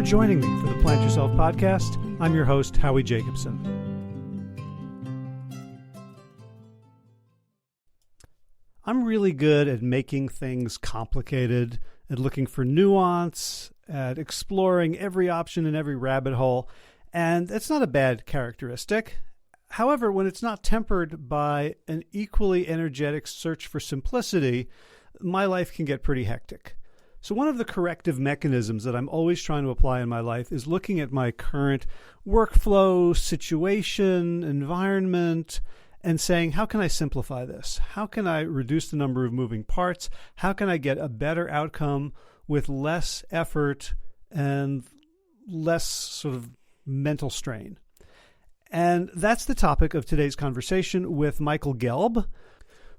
for joining me for the Plant Yourself podcast. I'm your host, Howie Jacobson. I'm really good at making things complicated, at looking for nuance, at exploring every option in every rabbit hole, and that's not a bad characteristic. However, when it's not tempered by an equally energetic search for simplicity, my life can get pretty hectic. So one of the corrective mechanisms that I'm always trying to apply in my life is looking at my current workflow, situation, environment, and saying, how can I simplify this? How can I reduce the number of moving parts? How can I get a better outcome with less effort and less sort of mental strain? And that's the topic of today's conversation with Michael Gelb,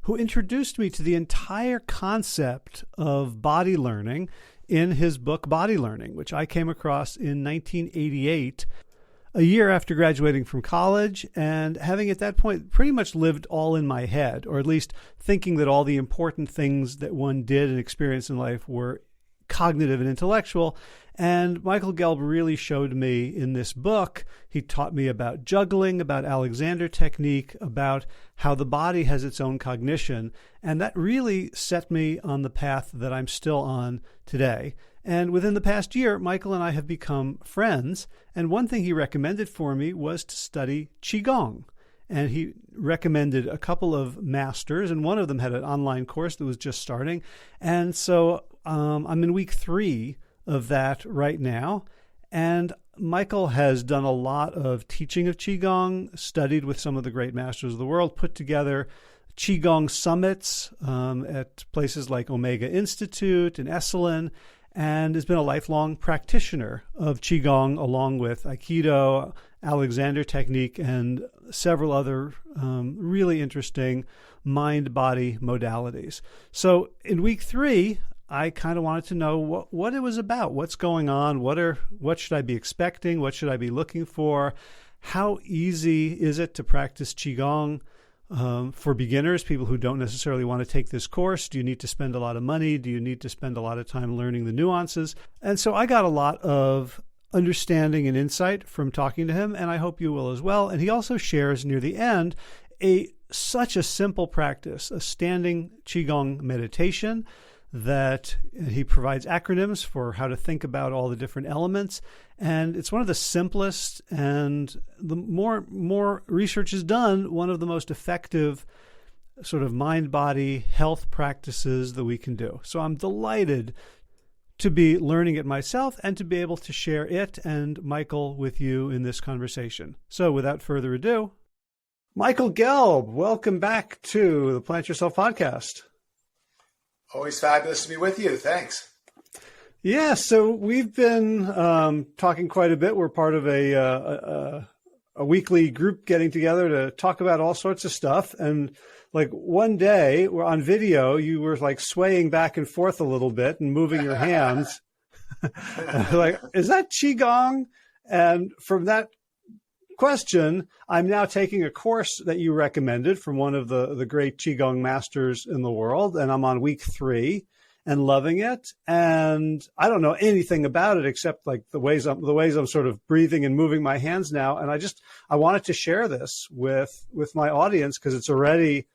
who introduced me to the entire concept of body learning in his book, Body Learning, which I came across in 1988, a year after graduating from college, and having at that point pretty much lived all in my head, or at least thinking that all the important things that one did and experienced in life were cognitive and intellectual. And Michael Gelb really showed me in this book, he taught me about juggling, about Alexander technique, about how the body has its own cognition. And that really set me on the path that I'm still on today. And within the past year, Michael and I have become friends. And one thing he recommended for me was to study Qigong. And he recommended a couple of masters, and one of them had an online course that was just starting. And so I'm in week 3 of that right now. And Michael has done a lot of teaching of Qigong, studied with some of the great masters of the world, put together Qigong summits at places like Omega Institute and Esalen, and has been a lifelong practitioner of Qigong along with Aikido, Alexander technique, and several other really interesting mind-body modalities. So in week 3, I kind of wanted to know what it was about, what's going on, what should I be expecting, what should I be looking for, how easy is it to practice Qigong for beginners, people who don't necessarily want to take this course. Do you need to spend a lot of money? Do you need to spend a lot of time learning the nuances? And so I got a lot of understanding and insight from talking to him, and I hope you will as well. And he also shares near the end such a simple practice, a standing Qigong meditation, that he provides acronyms for how to think about all the different elements. And it's one of the simplest, and the more research is done, one of the most effective sort of mind-body health practices that we can do. So I'm delighted to be learning it myself and to be able to share it and Michael with you in this conversation. So without further ado, Michael Gelb, welcome back to the Plant Yourself podcast. Always fabulous to be with you. Thanks. Yeah, so we've been talking quite a bit. We're part of a weekly group getting together to talk about all sorts of stuff. And like one day, we're on video, you were like swaying back and forth a little bit and moving your hands. Like, is that Qigong? And from that question, I'm now taking a course that you recommended from one of the great Qigong masters in the world, and I'm on week 3 and loving it. And I don't know anything about it except like the ways I'm sort of breathing and moving my hands now. And I wanted to share this with my audience because it's already,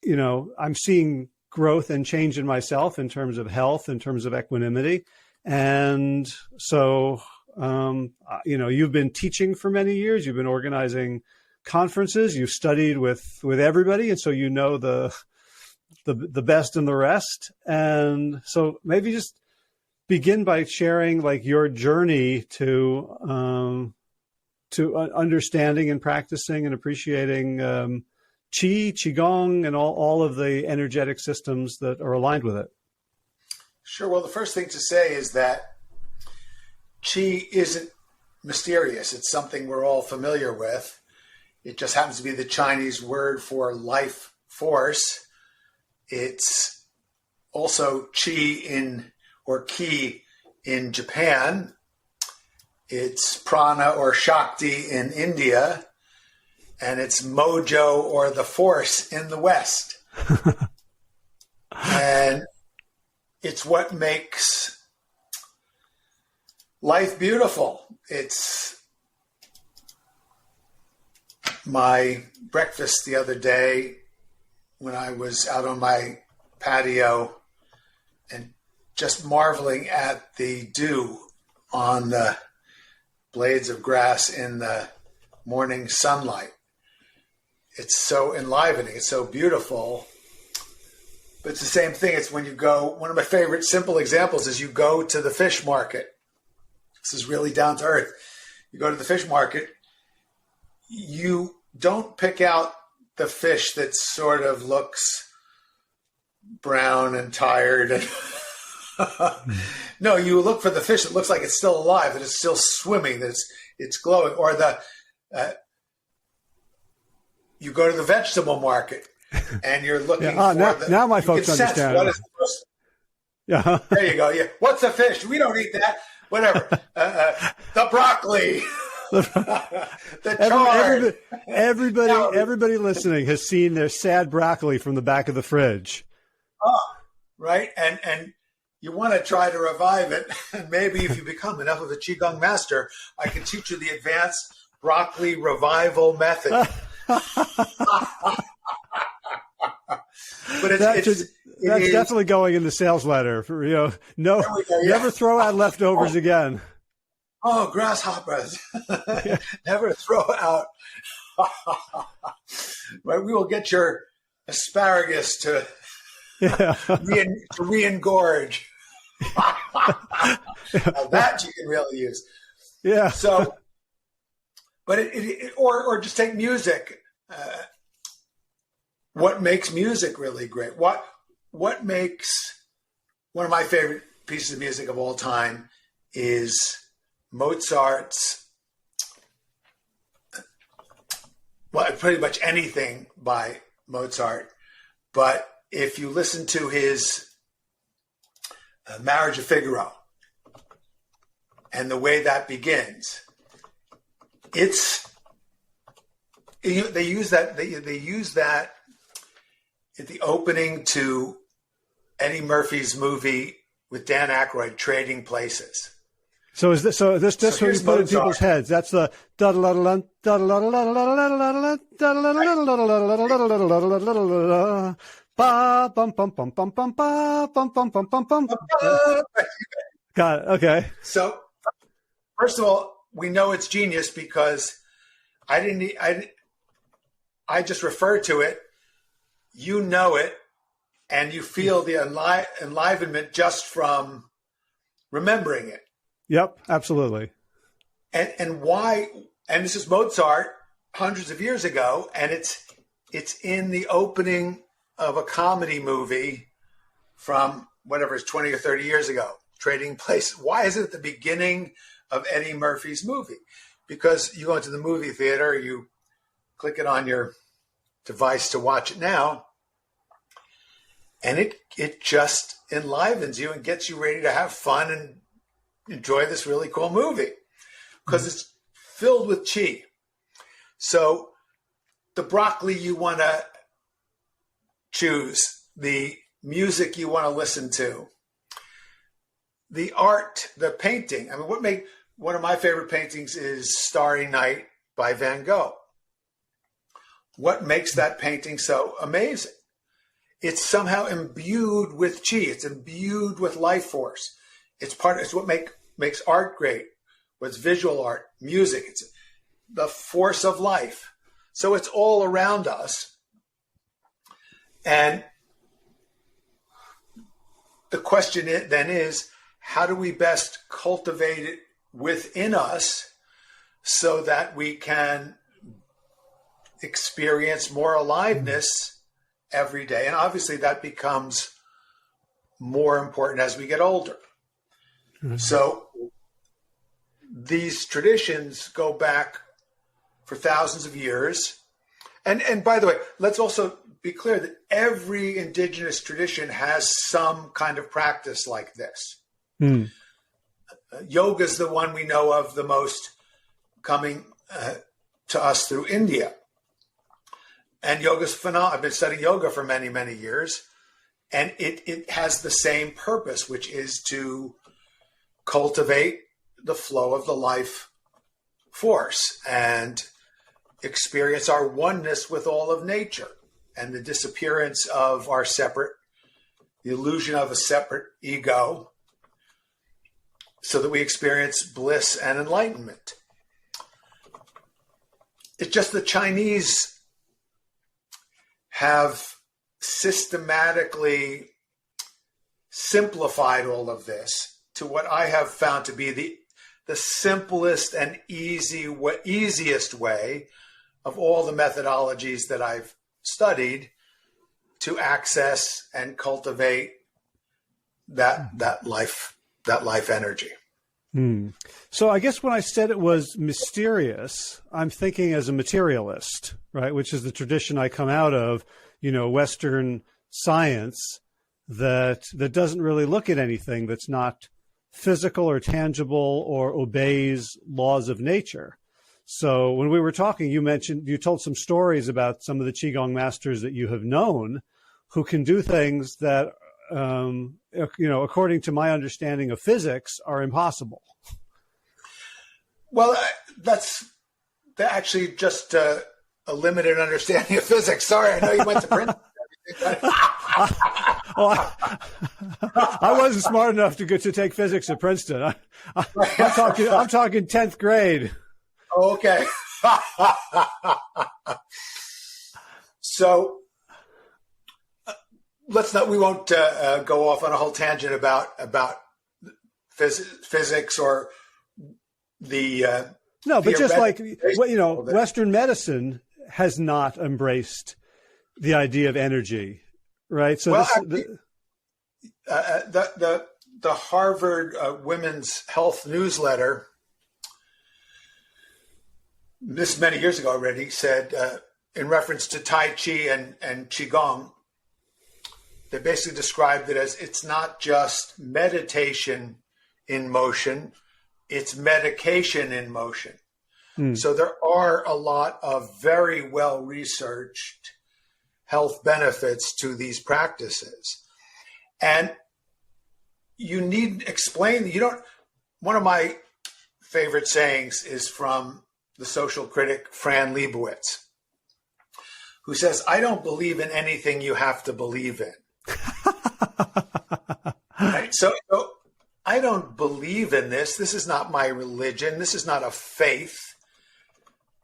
I'm seeing growth and change in myself in terms of health, in terms of equanimity. And so you've been teaching for many years. You've been organizing conferences. You've studied with everybody, and so you know the best and the rest. And so maybe just begin by sharing like your journey to understanding and practicing and appreciating Qigong, and all of the energetic systems that are aligned with it. Sure. Well, the first thing to say is that Qi isn't mysterious. It's something we're all familiar with. It just happens to be the Chinese word for life force. It's also Qi or Ki in Japan. It's prana or Shakti in India. And it's mojo or the force in the West. And it's what makes life beautiful. It's my breakfast the other day when I was out on my patio and just marveling at the dew on the blades of grass in the morning sunlight. It's so enlivening. It's so beautiful. But it's the same thing. It's when you go, one of my favorite simple examples is you go to the fish market. This is really down to earth. You go to the fish market, you don't pick out the fish that sort of looks brown and tired. And no, you look for the fish that looks like it's still alive, that it's still swimming, that it's glowing. Or you go to the vegetable market and you're looking for now my folks understand. What is the first, there you go. Yeah. What's a fish? We don't eat that. Whatever. The broccoli. The chard. Everybody listening has seen their sad broccoli from the back of the fridge. Oh, right. And you want to try to revive it. And maybe if you become enough of a Qigong master, I can teach you the advanced broccoli revival method. But that's definitely going in the sales letter. Never throw out leftovers again. Oh, grasshoppers! Never throw out. Right, we will get your asparagus to re-engorge. That you can really use. Yeah. So, but or just take music. What makes music really great? What makes one of my favorite pieces of music of all time is Mozart's, well, pretty much anything by Mozart. But if you listen to his Marriage of Figaro and the way that begins, they use that at the opening to Eddie Murphy's movie with Dan Aykroyd, Trading Places. So this what you put in people's heads. That's the got it. Okay. So first of all, we know it's genius because I just refer to it. You know it, and you feel the enlivenment just from remembering it. Yep, absolutely. And why? And this is Mozart hundreds of years ago, and it's in the opening of a comedy movie from whatever it's 20 or 30 years ago, Trading Places. Why is it at the beginning of Eddie Murphy's movie? Because you go into the movie theater, you click it on your device to watch it now, and it just enlivens you and gets you ready to have fun and enjoy this really cool movie because it's filled with chi. So the broccoli you want to choose, the music you want to listen to, the art, the painting. I mean, one of my favorite paintings is Starry Night by Van Gogh. What makes that painting so amazing? It's somehow imbued with chi. It's imbued with life force. It's what makes art great. What's visual art, music. It's the force of life. So it's all around us. And the question then is, how do we best cultivate it within us so that we can experience more aliveness every day? And obviously that becomes more important as we get older. Mm-hmm. So these traditions go back for thousands of years. And by the way, let's also be clear that every indigenous tradition has some kind of practice like this. Mm. Yoga is the one we know of the most, coming to us through India. And yoga's phenomenal. I've been studying yoga for many, many years. And it has the same purpose, which is to cultivate the flow of the life force and experience our oneness with all of nature and the disappearance of the illusion of a separate ego, so that we experience bliss and enlightenment. It's just the Chinese have systematically simplified all of this to what I have found to be the simplest and easiest way of all the methodologies that I've studied to access and cultivate that life energy. So I guess when I said it was mysterious, I'm thinking as a materialist, right? Which is the tradition I come out of, Western science that doesn't really look at anything that's not physical or tangible or obeys laws of nature. So when we were talking, you told some stories about some of the Qigong masters that you have known who can do things that, according to my understanding of physics, are impossible. Well, that's actually just a limited understanding of physics. Sorry, I know you went to Princeton. I wasn't smart enough to take physics at Princeton. I'm talking 10th grade. Oh, okay. So we won't go off on a whole tangent about physics or the no, but just like Western medicine has not embraced the idea of energy, right? So the Harvard Women's Health newsletter, this many years ago already, said in reference to Tai Chi and Qigong, they basically described it as it's not just meditation in motion, it's medication in motion. So there are a lot of very well-researched health benefits to these practices. And you need explain, one of my favorite sayings is from the social critic Fran Lebowitz, who says, "I don't believe in anything you have to believe in." Right? So I don't believe in this. This is not my religion. This is not a faith.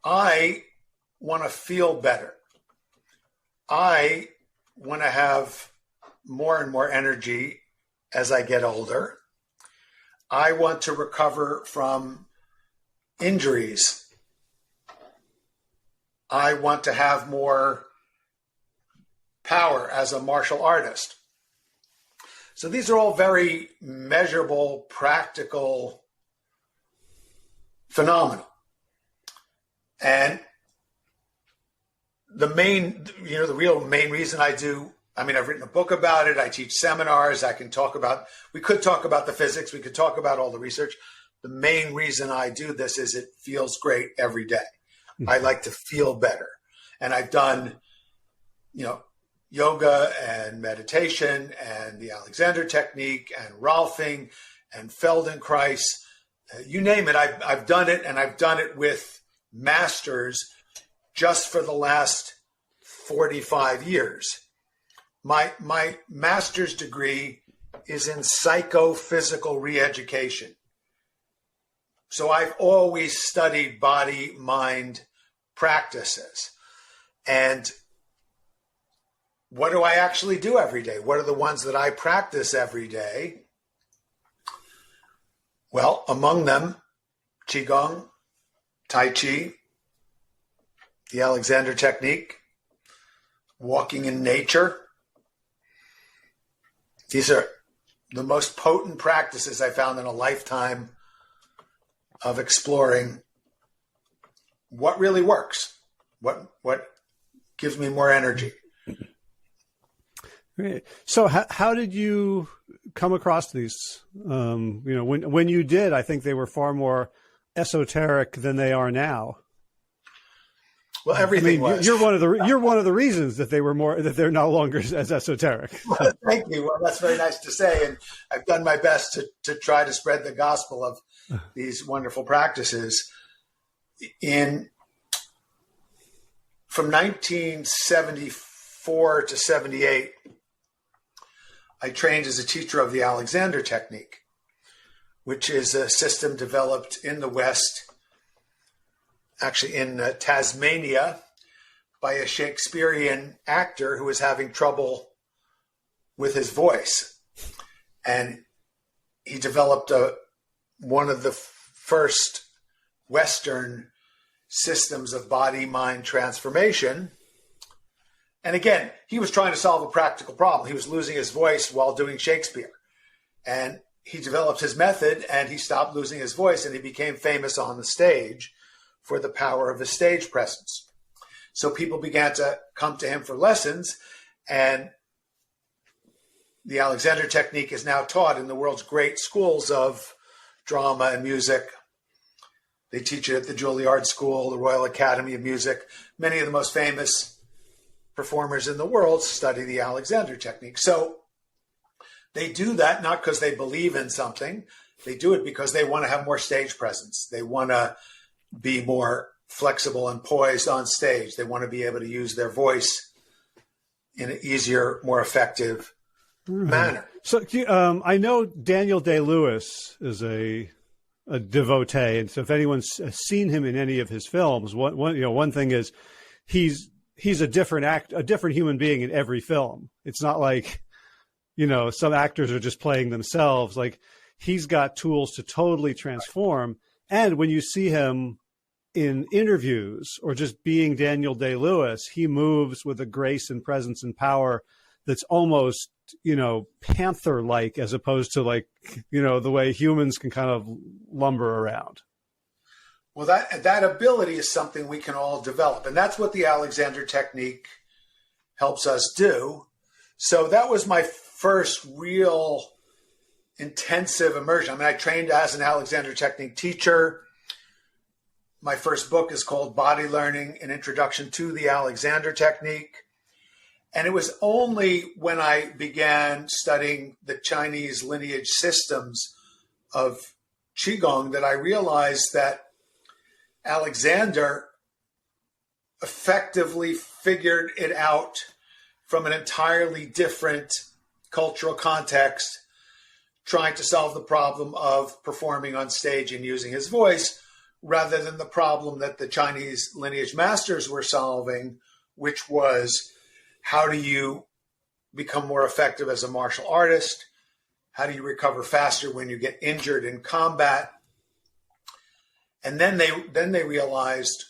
I want to feel better. I want to have more and more energy as I get older. I want to recover from injuries. I want to have more power as a martial artist. So these are all very measurable, practical phenomena. And the real main reason I've written a book about it. I teach seminars. We could talk about the physics. We could talk about all the research. The main reason I do this is it feels great every day. I like to feel better. And I've done, yoga and meditation and the Alexander technique and Rolfing and Feldenkrais, you name it. I've done it, and I've done it with masters just for the last 45 years. My master's degree is in psychophysical re-education. So I've always studied body-mind practices. And what do I actually do every day? What are the ones that I practice every day? Well, among them, Qigong, Tai Chi, the Alexander technique, walking in nature. These are the most potent practices I found in a lifetime of exploring what really works, what gives me more energy. Great. So how did you come across these? When you did, I think they were far more esoteric than they are now. Well, I everything mean, was. you're one of the reasons that they're no longer as esoteric. Well, thank you. Well, that's very nice to say, and I've done my best to try to spread the gospel of these wonderful practices. From 1974 to 78, I trained as a teacher of the Alexander technique, which is a system developed in the West, actually in Tasmania, by a Shakespearean actor who was having trouble with his voice. And he developed one of the first Western systems of body-mind transformation. And again, he was trying to solve a practical problem. He was losing his voice while doing Shakespeare. And he developed his method, and he stopped losing his voice, and he became famous on the stage for the power of his stage presence. So people began to come to him for lessons, and the Alexander technique is now taught in the world's great schools of drama and music. They teach it at the Juilliard School, the Royal Academy of Music. Many of the most famous performers in the world study the Alexander technique. So they do that not because they believe in something. They do it because they want to have more stage presence. They want to be more flexible and poised on stage. They want to be able to use their voice in an easier, more effective manner. So I know Daniel Day-Lewis is a devotee, and so if anyone's seen him in any of his films, one thing is he's a different human being in every film. It's not like, some actors are just playing themselves. Like, he's got tools to totally transform. And when you see him in interviews or just being Daniel Day-Lewis, he moves with a grace and presence and power that's almost, panther-like, as opposed to the way humans can kind of lumber around. Well, that ability is something we can all develop. And that's what the Alexander technique helps us do. So that was my first real intensive immersion. I mean, I trained as an Alexander technique teacher. My first book is called Body Learning, An Introduction to the Alexander Technique. And it was only when I began studying the Chinese lineage systems of Qigong that I realized that Alexander effectively figured it out from an entirely different cultural context, trying to solve the problem of performing on stage and using his voice, rather than the problem that the Chinese lineage masters were solving, which was, how do you become more effective as a martial artist? How do you recover faster when you get injured in combat? And then they realized,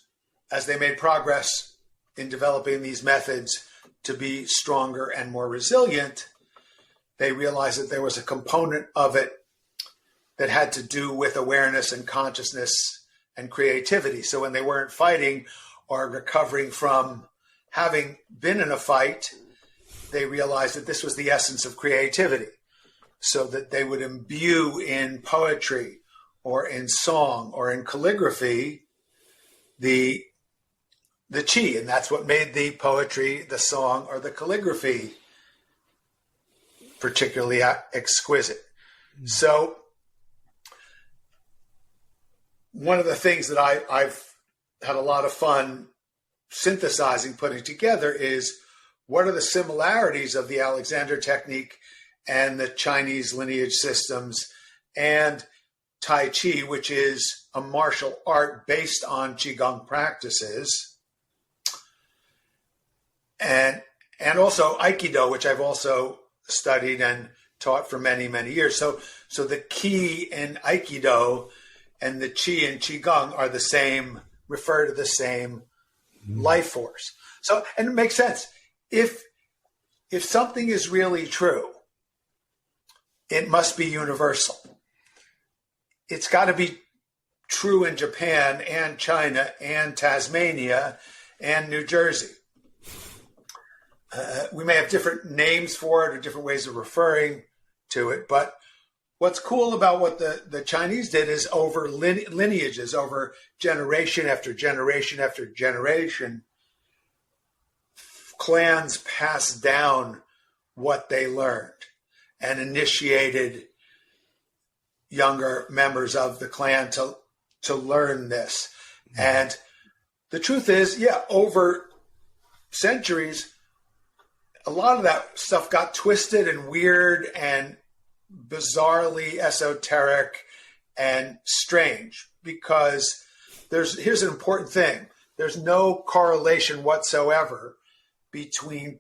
as they made progress in developing these methods to be stronger and more resilient, they realized that there was a component of it that had to do with awareness and consciousness and creativity. So when they weren't fighting or recovering from having been in a fight, they realized that this was the essence of creativity, so that they would imbue in poetry or in song or in calligraphy the chi, and that's what made the poetry, the song, or the calligraphy particularly exquisite. So one of the things that I've had a lot of fun synthesizing, putting together, is what are the similarities of the Alexander technique and the Chinese lineage systems and Tai Chi, which is a martial art based on Qigong practices, and also Aikido, which I've also studied and taught for many, many years. So the Ki in Aikido and the Qi in Qigong are the same, refer to the same life force. So, and it makes sense. If something is really true, it must be universal. It's got to be true in Japan and China and Tasmania and New Jersey. We may have different names for it or different ways of referring to it, but what's cool about what the Chinese did is over lineages, over generation after generation after generation, clans passed down what they learned and initiated younger members of the clan to learn this. Mm-hmm. And the truth is, over centuries, a lot of that stuff got twisted and weird and bizarrely esoteric and strange, because here's an important thing. There's no correlation whatsoever between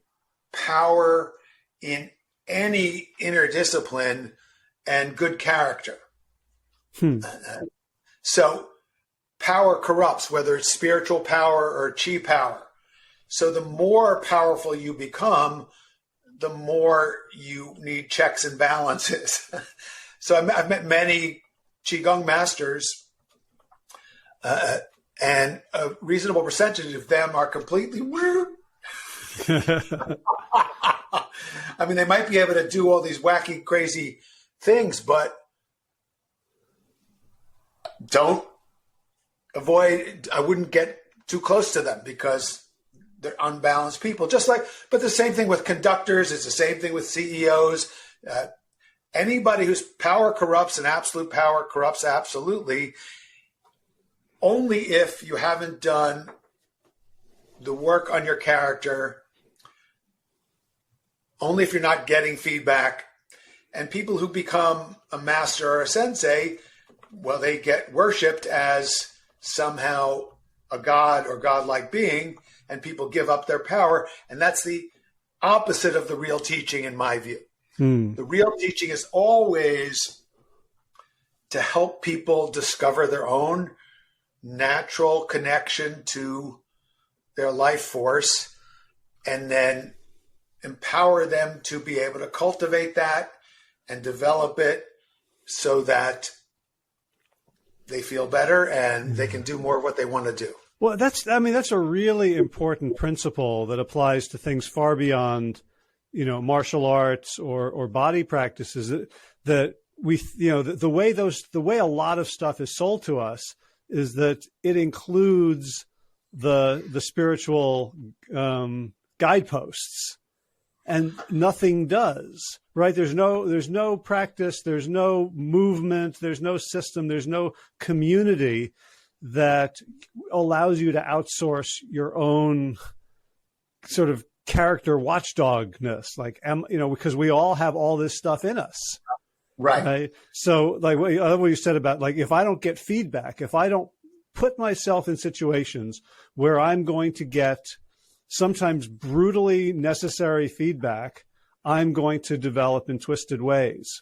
power in any inner discipline and good character. So power corrupts, whether it's spiritual power or chi power. So the more powerful you become, the more you need checks and balances. So I've met many Qigong masters, and a reasonable percentage of them are completely weird. I mean, they might be able to do all these wacky, crazy things, but I wouldn't get too close to them because they're unbalanced people. But the same thing with conductors. It's the same thing with CEOs. Anybody whose power corrupts, and absolute power corrupts absolutely, only if you haven't done the work on your character, only if you're not getting feedback. And people who become a master or a sensei, well, they get worshipped as somehow a god or godlike being, and people give up their power. And that's the opposite of the real teaching, in my view. The real teaching is always to help people discover their own natural connection to their life force, and then empower them to be able to cultivate that and develop it so that they feel better and they can do more of what they want to do. Well, that's a really important principle that applies to things far beyond, martial arts or body practices, that we, the way a lot of stuff is sold to us is that it includes the spiritual guideposts, and nothing does, right? There's no practice, there's no movement, there's no system, there's no community that allows you to outsource your own sort of character watchdogness, because we all have all this stuff in us. Right. So like what you said about, like, if I don't get feedback, if I don't put myself in situations where I'm going to get sometimes brutally necessary feedback, I'm going to develop in twisted ways.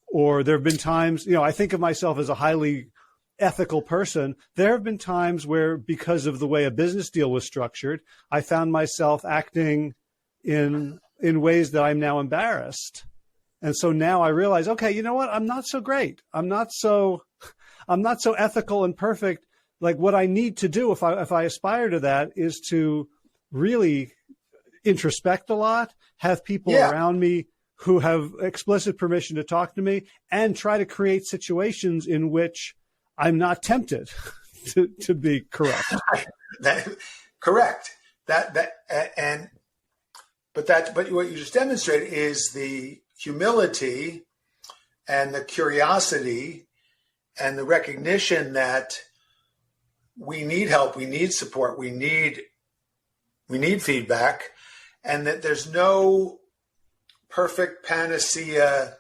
Or there have been times, I think of myself as a highly ethical person. There have been times where, because of the way a business deal was structured, I found myself acting in ways that I'm now embarrassed. And so now I realize, okay, you know what? I'm not so great. I'm not so ethical and perfect. Like, what I need to do if I aspire to that is to really introspect a lot, have people around me who have explicit permission to talk to me, and try to create situations in which I'm not tempted to be corrupt. Correct. But what you just demonstrated is the humility and the curiosity and the recognition that we need help, we need support, we need feedback, and that there's no perfect panacea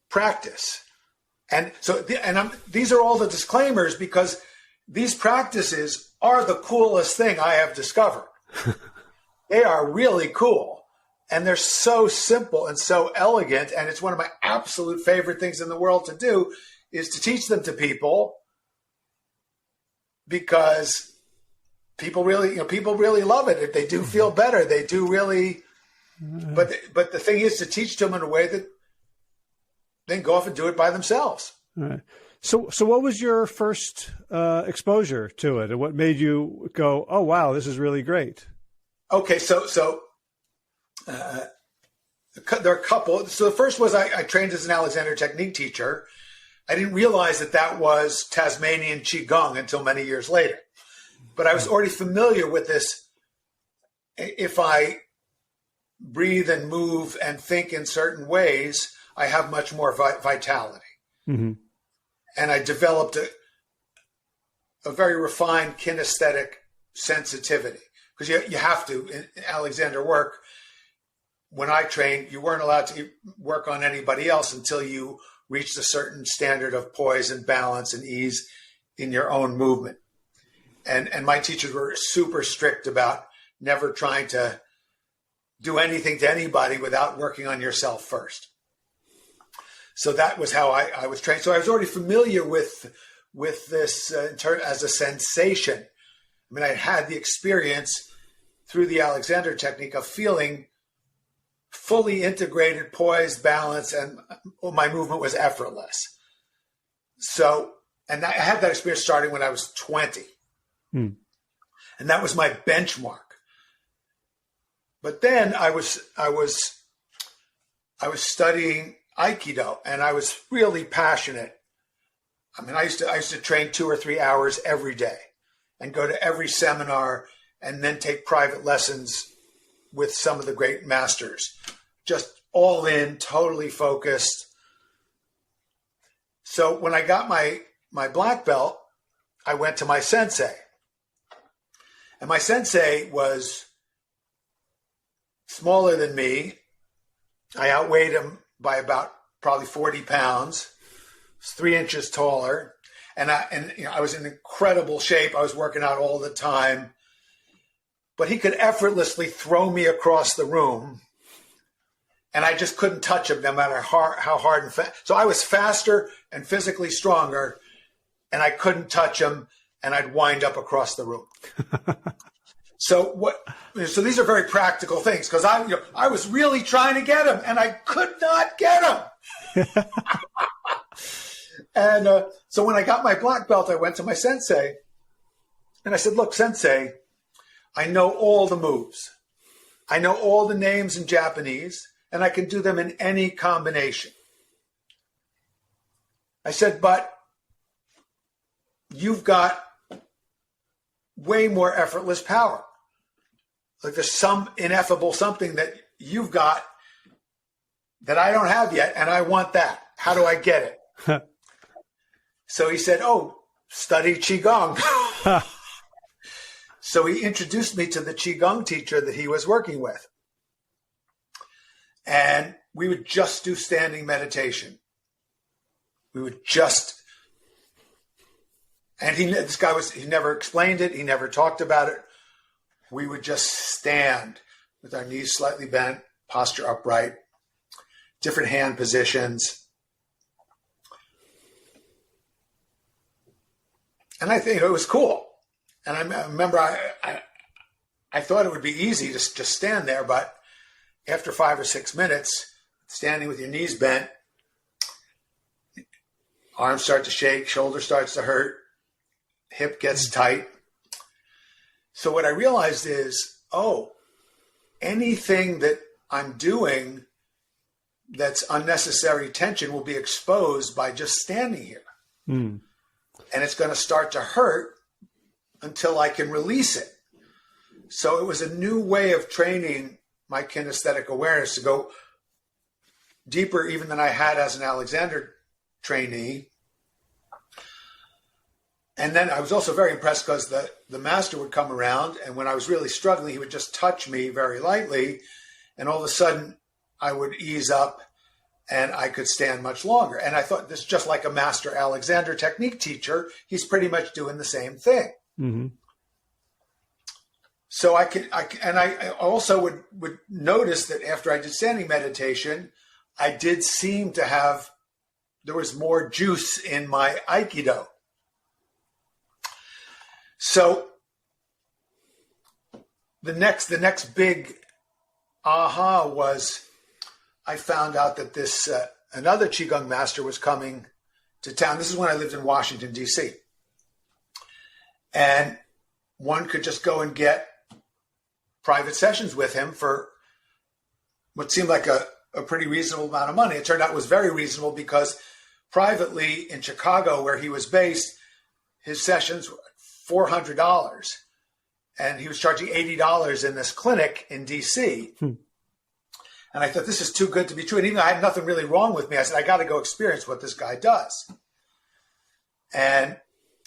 practice. And so, these are all the disclaimers, because these practices are the coolest thing I have discovered. They are really cool, and they're so simple and so elegant. And it's one of my absolute favorite things in the world to do, is to teach them to people, because people really love it. If they do feel better, they do really. But the thing is to teach them in a way that they can go off and do it by themselves. All right. So what was your first exposure to it, and what made you go, "Oh wow, this is really great"? Okay, so there are a couple. So the first was I trained as an Alexander technique teacher. I didn't realize that was Tasmanian Qigong until many years later. But I was already familiar with this. If I breathe and move and think in certain ways, I have much more vitality. Mm-hmm. And I developed a very refined kinesthetic sensitivity. Because you have to, in Alexander work, when I trained, you weren't allowed to work on anybody else until you reached a certain standard of poise and balance and ease in your own movement. And my teachers were super strict about never trying to do anything to anybody without working on yourself first. So that was how I was trained. So I was already familiar with this as a sensation. I mean, I had the experience through the Alexander technique of feeling fully integrated poise, balance, and my movement was effortless. So, and I had that experience starting when I was 20. And that was my benchmark. But then I was studying Aikido, and I was really passionate. I mean, I used to train 2 or 3 hours every day and go to every seminar and then take private lessons with some of the great masters, just all in, totally focused. So when I got my black belt, I went to my sensei. And my sensei was smaller than me. I outweighed him by about probably 40 pounds. Was 3 inches taller. And I was in incredible shape. I was working out all the time. But he could effortlessly throw me across the room. And I just couldn't touch him no matter how hard and fast. So I was faster and physically stronger, and I couldn't touch him, and I'd wind up across the room. So these are very practical things, because I was really trying to get him, and I could not get him. And so when I got my black belt, I went to my sensei, and I said, "Look, sensei, I know all the moves. I know all the names in Japanese, and I can do them in any combination." I said, "But you've got way more effortless power. Like there's some ineffable something that you've got that I don't have yet, and I want that. How do I get it?" So he said, "Oh, study Qigong." So he introduced me to the Qigong teacher that he was working with. And we would just do standing meditation. We would just, and he never explained it. He never talked about it. We would just stand with our knees slightly bent, posture upright, different hand positions. And I think it was cool. And I remember I thought it would be easy to just stand there, but after 5 or 6 minutes, standing with your knees bent, arms start to shake, shoulder starts to hurt, hip gets tight. So what I realized is, anything that I'm doing that's unnecessary tension will be exposed by just standing here. And it's going to start to hurt until I can release it. So it was a new way of training my kinesthetic awareness to go deeper even than I had as an Alexander trainee. And then I was also very impressed because the master would come around, and when I was really struggling, he would just touch me very lightly, and all of a sudden I would ease up and I could stand much longer. And I thought, this is just like a master Alexander technique teacher. He's pretty much doing the same thing. Mm-hmm. So I also would notice that after I did standing meditation, I did seem to have, there was more juice in my Aikido. So the next big aha was I found out that this another Qigong master was coming to town. This is when I lived in Washington, D.C. And one could just go and get private sessions with him for what seemed like a a pretty reasonable amount of money. It turned out it was very reasonable because privately in Chicago, where he was based, his sessions were $400. And he was charging $80 in this clinic in D.C. And I thought, this is too good to be true. And even though I had nothing really wrong with me, I said, I got to go experience what this guy does. And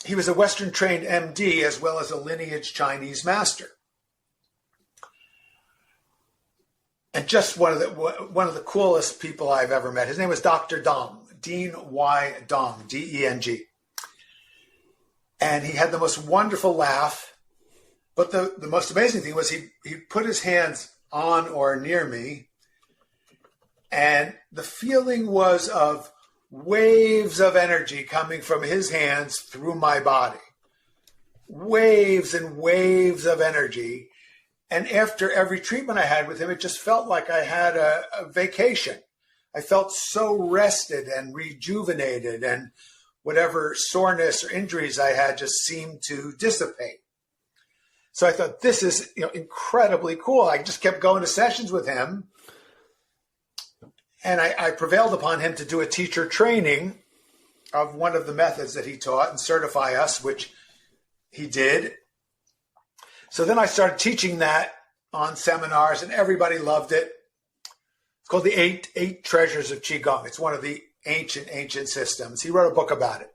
he was a Western-trained MD as well as a lineage Chinese master. And just one of the coolest people I've ever met. His name was Dr. Dong, Dean Y. Dong, D-E-N-G. And he had the most wonderful laugh. But the most amazing thing was he put his hands on or near me, and the feeling was of waves of energy coming from his hands through my body. Waves and waves of energy. And after every treatment I had with him, it just felt like I had a vacation. I felt so rested and rejuvenated, and whatever soreness or injuries I had just seemed to dissipate. So I thought, this is incredibly cool. I just kept going to sessions with him. And I prevailed upon him to do a teacher training of one of the methods that he taught and certify us, which he did. So then I started teaching that on seminars, and everybody loved it. It's called the Eight Treasures of Qigong. It's one of the ancient systems. He wrote a book about it.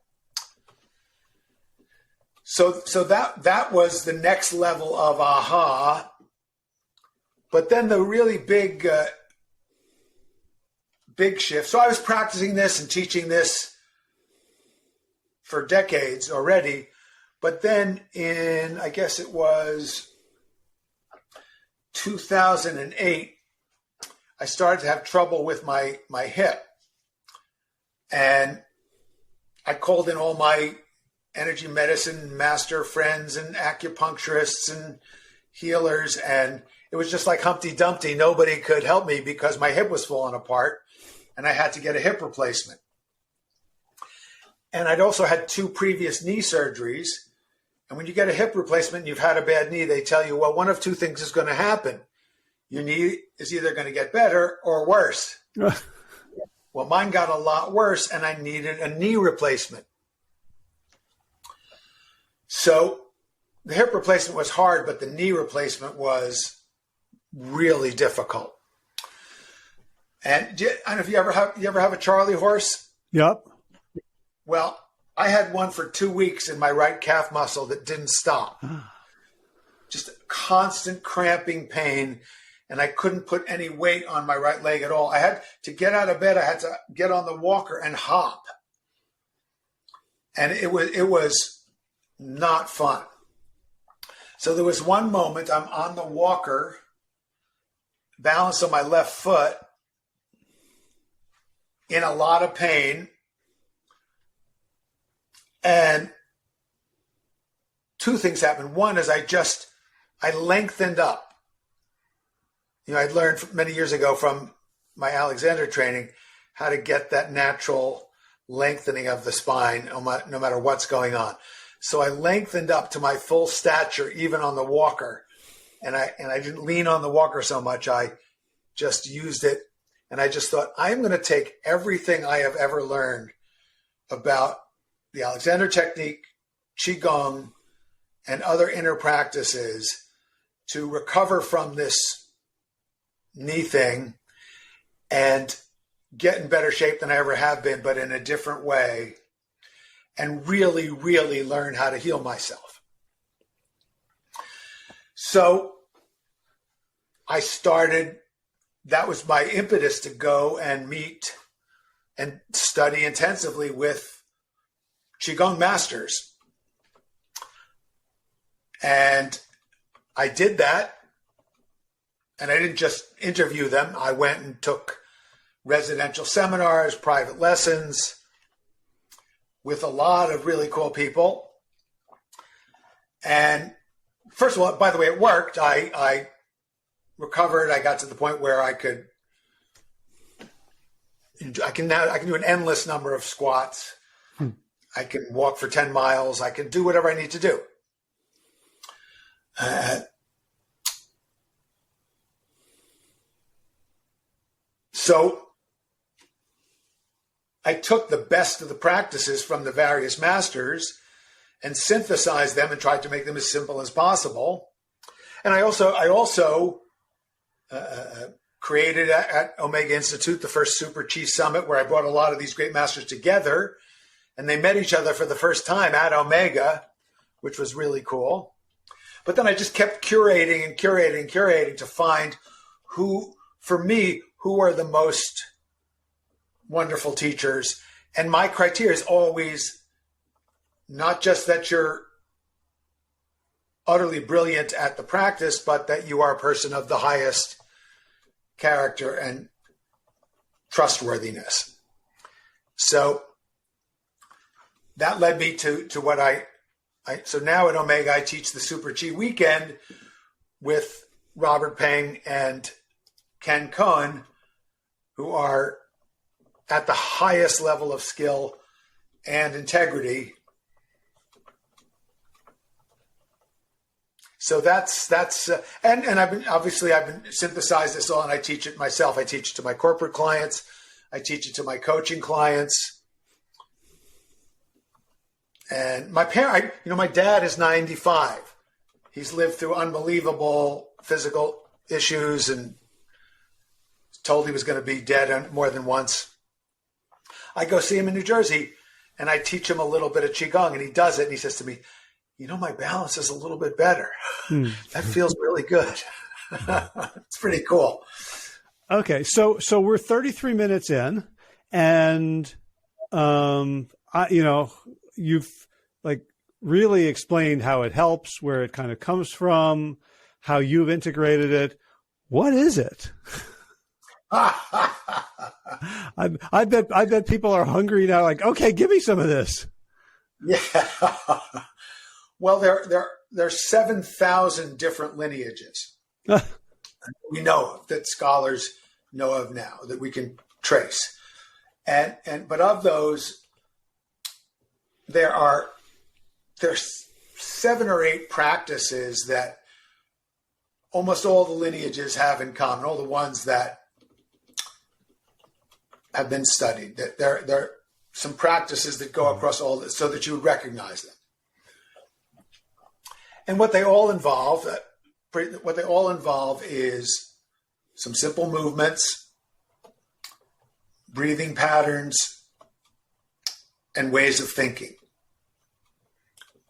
So that was the next level of aha. But then the really big shift. So I was practicing this and teaching this for decades already. But then in, I guess it was 2008, I started to have trouble with my hip. And I called in all my energy medicine master friends and acupuncturists and healers. And it was just like Humpty Dumpty. Nobody could help me because my hip was falling apart and I had to get a hip replacement. And I'd also had 2 previous knee surgeries. And when you get a hip replacement and you've had a bad knee, they tell you, well, one of 2 things is going to happen. Your knee is either going to get better or worse. Well, mine got a lot worse and I needed a knee replacement. So the hip replacement was hard, but the knee replacement was really difficult. And I don't know if you ever have a Charlie horse? Yep. Well, I had one for 2 weeks in my right calf muscle that didn't stop. Just constant cramping pain, and I couldn't put any weight on my right leg at all. I had to get out of bed. I had to get on the walker and hop. And it was not fun. So there was one moment I'm on the walker, balanced on my left foot, in a lot of pain. And 2 things happened. One is I lengthened up. I'd learned many years ago from my Alexander training how to get that natural lengthening of the spine no matter what's going on. So I lengthened up to my full stature, even on the walker. And I didn't lean on the walker so much. I just used it. And I just thought, I'm going to take everything I have ever learned about the Alexander technique, Qigong, and other inner practices to recover from this knee thing and get in better shape than I ever have been, but in a different way, and really, really learn how to heal myself. So I started, that was my impetus to go and meet and study intensively with Qigong masters. And I did that. And I didn't just interview them. I went and took residential seminars, private lessons with a lot of really cool people. And first of all, by the way, it worked. I recovered. I got to the point where I can do an endless number of squats. I can walk for 10 miles. I can do whatever I need to do. So I took the best of the practices from the various masters and synthesized them and tried to make them as simple as possible. And I also created at Omega Institute the first Super Chi Summit, where I brought a lot of these great masters together, and they met each other for the first time at Omega, which was really cool. But then I just kept curating and curating and curating to find who are the most wonderful teachers. And my criteria is always not just that you're utterly brilliant at the practice, but that you are a person of the highest character and trustworthiness. So that led me to what so now at Omega, I teach the Super Chi Weekend with Robert Peng and Ken Cohen, who are at the highest level of skill and integrity. So that's and I've been synthesized this all, and I teach it myself. I teach it to my corporate clients. I teach it to my coaching clients. And my dad is 95. He's lived through unbelievable physical issues and told he was going to be dead more than once. I go see him in New Jersey, and I teach him a little bit of Qigong, and he does it, and he says to me, my balance is a little bit better. That feels really good. It's pretty cool. Okay, so we're 33 minutes in, and you've really explained how it helps, where it kind of comes from, how you've integrated it. What is it? I bet people are hungry now. Okay, give me some of this. Yeah. Well, there's 7,000 different lineages we know of, that scholars know of now, that we can trace. But of those, there's 7 or 8 practices that almost all the lineages have in common, all the ones that have been studied. That there are some practices that go across all this so that you would recognize them. And what they all involve is some simple movements, breathing patterns, and ways of thinking.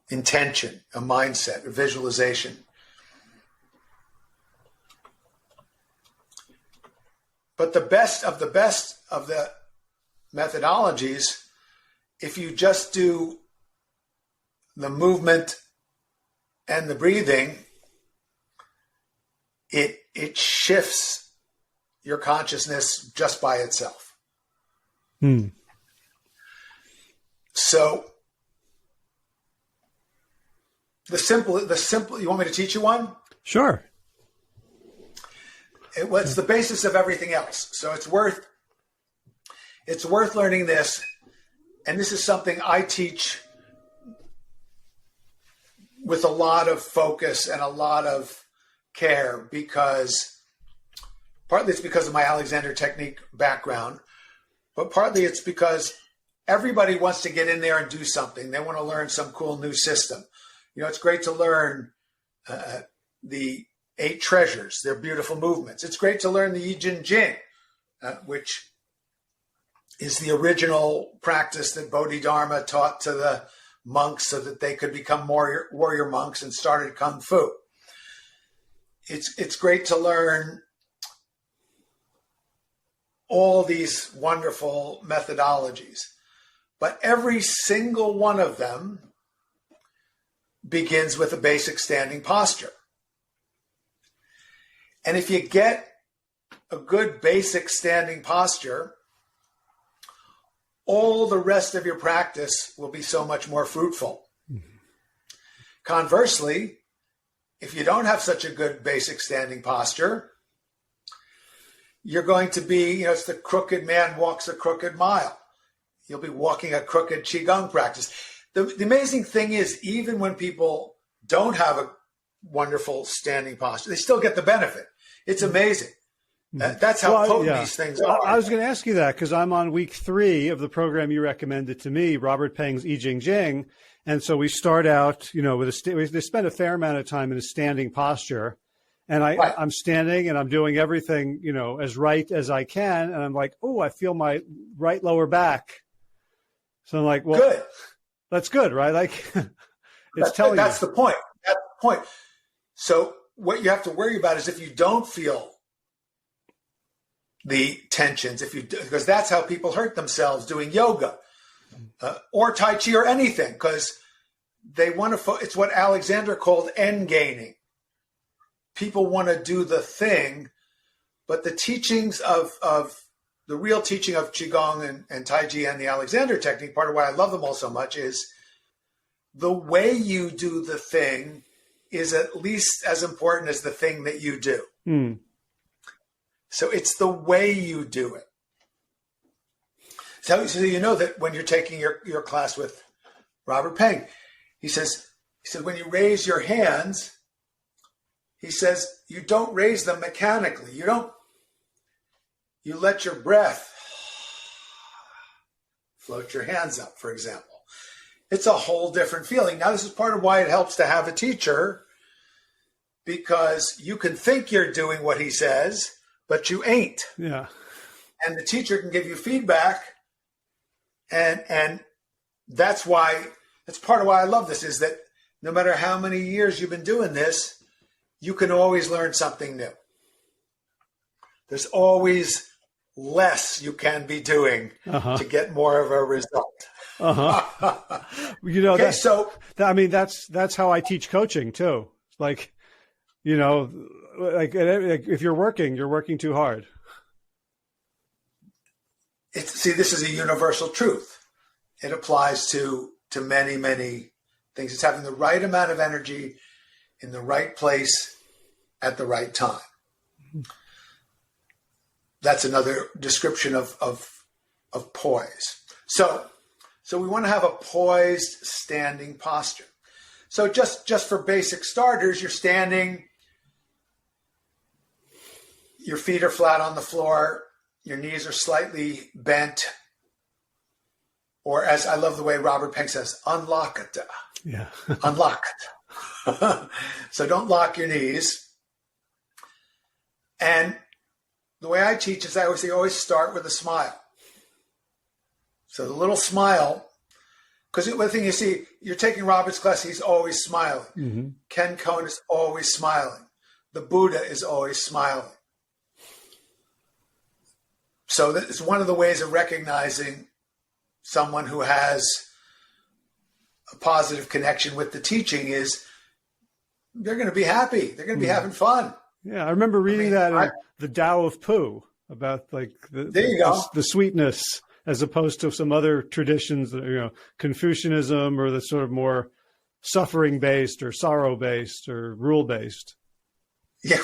Intention, a mindset, a visualization. But the best of the methodologies, if you just do the movement and the breathing, it shifts your consciousness just by itself. So the simple, you want me to teach you one? Sure. It's the basis of everything else. So it's worth learning this. And this is something I teach with a lot of focus and a lot of care, because partly it's because of my Alexander technique background, but partly it's because everybody wants to get in there and do something. They want to learn some cool new system. It's great to learn the 8 treasures. They're beautiful movements. It's great to learn the Yi Jin Jing, which is the original practice that Bodhidharma taught to the monks so that they could become warrior monks and started Kung Fu. It's great to learn all these wonderful methodologies, but every single one of them begins with a basic standing posture. And if you get a good basic standing posture, all the rest of your practice will be so much more fruitful. Conversely, if you don't have such a good basic standing posture, you're going to be, it's the crooked man walks a crooked mile. You'll be walking a crooked Qigong practice. The amazing thing is, even when people don't have a wonderful standing posture, they still get the benefit. It's amazing. That's how potent these things are. I was going to ask you that because I'm on week 3 of the program you recommended to me, Robert Peng's I Ching Jing. And so we start out, with they spend a fair amount of time in a standing posture. And I'm standing and I'm doing everything, as right as I can. And I'm like, oh, I feel my right lower back. So I'm like, well, good. That's good, right? Like that's the point. That's the point. So what you have to worry about is if you don't feel the tensions, because that's how people hurt themselves doing yoga or Tai Chi or anything, because they want to, it's what Alexander called end gaining. People want to do the thing, but the teachings of the real teaching of Qigong and Tai Chi and the Alexander technique, part of why I love them all so much, is the way you do the thing is at least as important as the thing that you do. Mm. So it's the way you do it. So you know that when you're taking your class with Robert Peng, he says when you raise your hands, he says you don't raise them mechanically. You let your breath float your hands up, for example. It's a whole different feeling. Now, this is part of why it helps to have a teacher, because you can think you're doing what he says, but you ain't. Yeah. And the teacher can give you feedback. And that's part of why I love this, is that no matter how many years you've been doing this, you can always learn something new. There's always less you can be doing to get more of a result. Okay, that's how I teach coaching too. Like, if you're working too hard. This is a universal truth. It applies to many, many things. It's having the right amount of energy in the right place at the right time. That's another description of poise. So we want to have a poised standing posture. So just for basic starters, you're standing, your feet are flat on the floor, your knees are slightly bent, or as I love the way Robert Peng says, unlock it. Yeah. Unlock it. So don't lock your knees. And the way I teach is I always start with a smile. So the little smile, because one thing you see, you're taking Robert's class, he's always smiling. Mm-hmm. Ken Cohen is always smiling. The Buddha is always smiling. So it's one of the ways of recognizing someone who has a positive connection with the teaching is they're going to be happy. They're going to be having fun. Yeah, I remember reading that in the Tao of Pooh about the sweetness, as opposed to some other traditions, Confucianism, or the sort of more suffering-based or sorrow-based or rule-based. Yeah.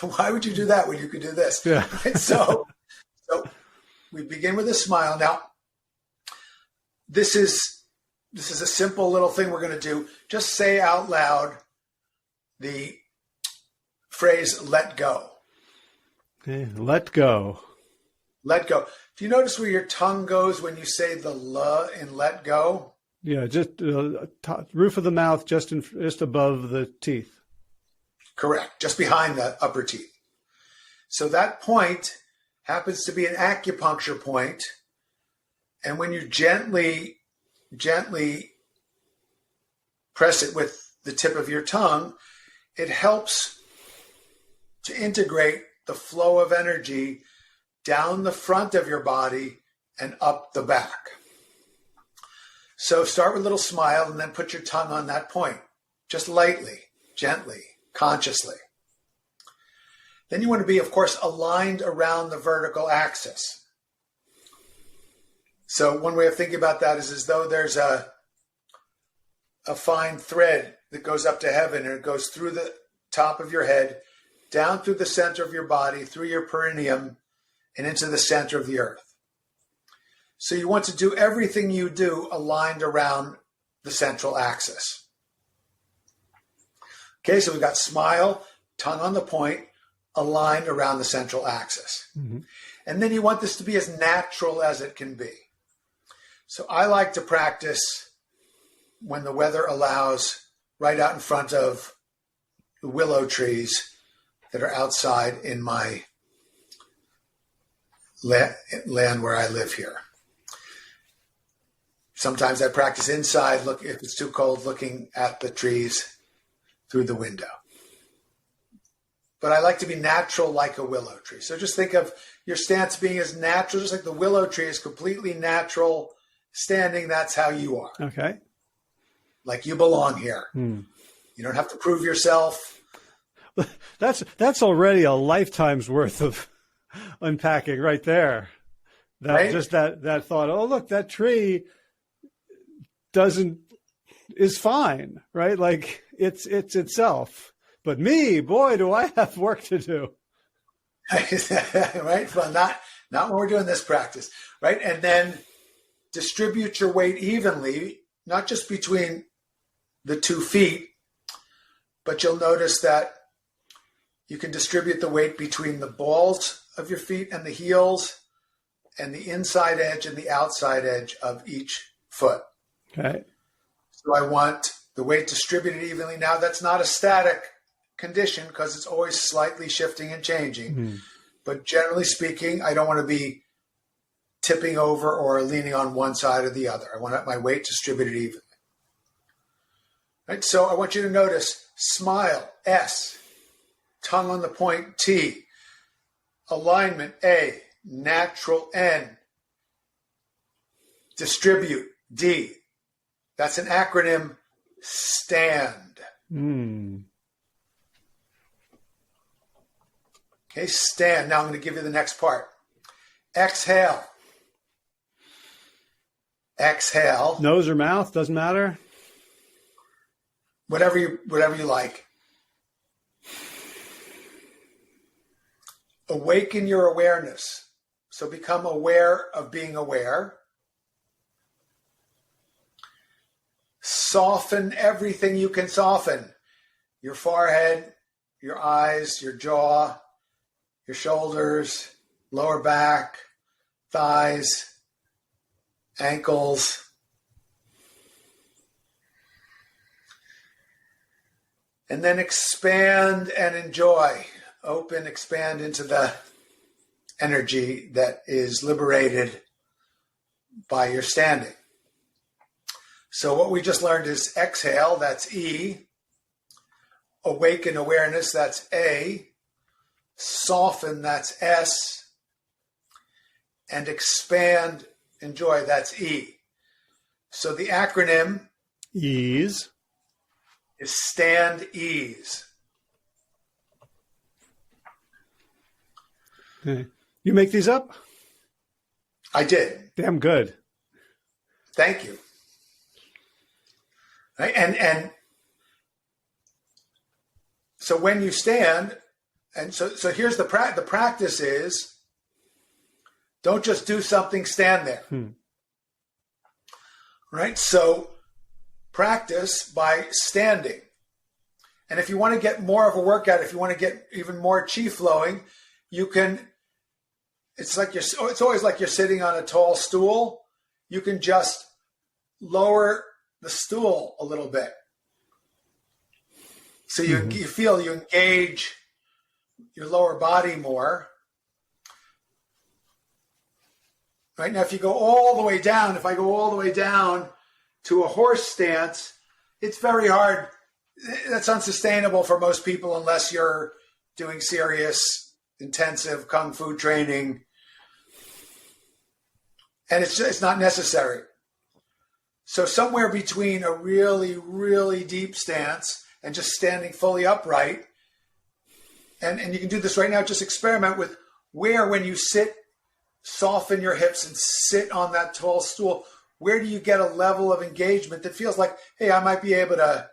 Why would you do that when you could do this? Yeah. Right? So we begin with a smile. Now, this is a simple little thing we're going to do. Just say out loud the phrase, let go. Okay, let go. Let go. Do you notice where your tongue goes when you say the "la" in let go? Yeah, just roof of the mouth, just above the teeth. Correct, just behind the upper teeth. So that point happens to be an acupuncture point. And when you gently press it with the tip of your tongue, it helps to integrate the flow of energy down the front of your body and up the back. So start with a little smile and then put your tongue on that point, just lightly, gently, consciously. Then you want to be, of course, aligned around the vertical axis. So one way of thinking about that is as though there's a fine thread that goes up to heaven, and it goes through the top of your head, down through the center of your body, through your perineum, and into the center of the earth. So you want to do everything you do aligned around the central axis. Okay, so we've got smile, tongue on the point, aligned around the central axis. Mm-hmm. And then you want this to be as natural as it can be. So I like to practice when the weather allows right out in front of the willow trees that are outside in my land where I live here. Sometimes I practice inside, look if it's too cold, looking at the trees through the window. But I like to be natural like a willow tree. So just think of your stance being as natural, just like the willow tree is completely natural standing. That's how you are. Okay. Like you belong here. You don't have to prove yourself. That's already a lifetime's worth of unpacking right there. Right? Just that thought, oh, look, that tree is fine, right? Like it's itself. But me, boy, do I have work to do. Right? Well, not when we're doing this practice, right? And then distribute your weight evenly, not just between the 2 feet, but you'll notice that you can distribute the weight between the balls of your feet and the heels and the inside edge and the outside edge of each foot. Okay. So I want the weight distributed evenly. Now, that's not a static condition because it's always slightly shifting and changing. Mm-hmm. But generally speaking, I don't want to be tipping over or leaning on one side or the other. I want my weight distributed evenly. Right? So I want you to notice smile, S, tongue on the point, T, alignment, A, natural, N, distribute, D. That's an acronym, STAND. Okay, stand. Now I'm going to give you the next part. Exhale. Exhale. Nose or mouth, doesn't matter. Whatever you like. Awaken your awareness. So become aware of being aware. Soften everything you can soften. Your forehead, your eyes, your jaw, your shoulders, lower back, thighs, ankles. And then expand and enjoy. Open, expand into the energy that is liberated by your standing. So what we just learned is exhale, that's E. Awaken awareness, that's A. Soften, that's S. And expand, enjoy, that's E. So the acronym Ease is stand, ease. Okay. You make these up? I did. Damn good. Thank you. Right? And so when you stand, and so here's the practice is, don't just do something, stand there. Right? So practice by standing. And if you want to get more of a workout, if you want to get even more chi flowing, you can, it's always like you're sitting on a tall stool. You can just lower the stool a little bit. So you feel you engage your lower body more. Right now, if you go all the way down, if I go all the way down to a horse stance, it's very hard. That's unsustainable for most people unless you're doing serious, intensive kung fu training. And it's not necessary. So somewhere between a really, really deep stance and just standing fully upright, and you can do this right now, just experiment with where when you sit, soften your hips and sit on that tall stool, where do you get a level of engagement that feels like, hey, I might be able to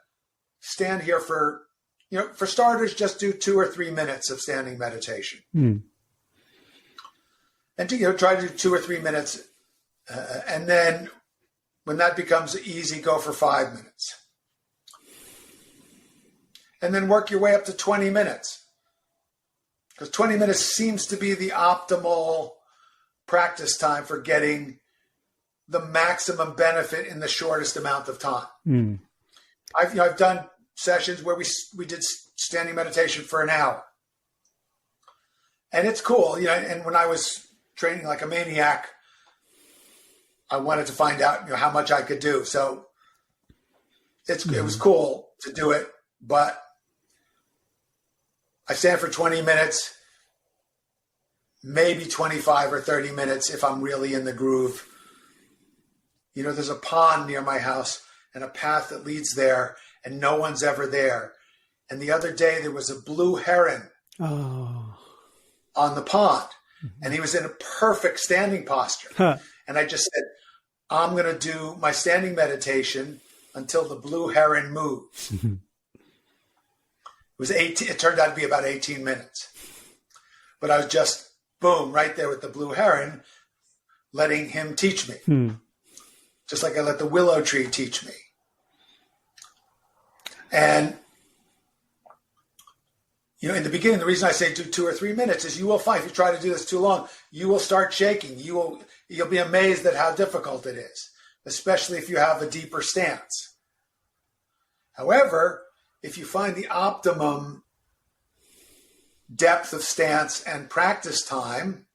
stand here for starters, just do 2 or 3 minutes of standing meditation. And try to do 2 or 3 minutes. And then when that becomes easy, go for 5 minutes. And then work your way up to 20 minutes. because 20 minutes seems to be the optimal practice time for getting the maximum benefit in the shortest amount of time. Mm. I've done sessions where we did standing meditation for an hour, and it's cool. And when I was training like a maniac, I wanted to find out how much I could do. So it was cool to do it, but I stand for 20 minutes, maybe 25 or 30 minutes if I'm really in the groove. There's a pond near my house and a path that leads there, and no one's ever there. And the other day there was a blue heron on the pond, and he was in a perfect standing posture. Huh. And I just said, I'm going to do my standing meditation until the blue heron moves. It turned out to be about 18 minutes. But I was just, boom, right there with the blue heron, letting him teach me. Just like I let the willow tree teach me. And, in the beginning, the reason I say do 2 or 3 minutes is you will find, if you try to do this too long, you will start shaking. You'll be amazed at how difficult it is, especially if you have a deeper stance. However, if you find the optimum depth of stance and practice time,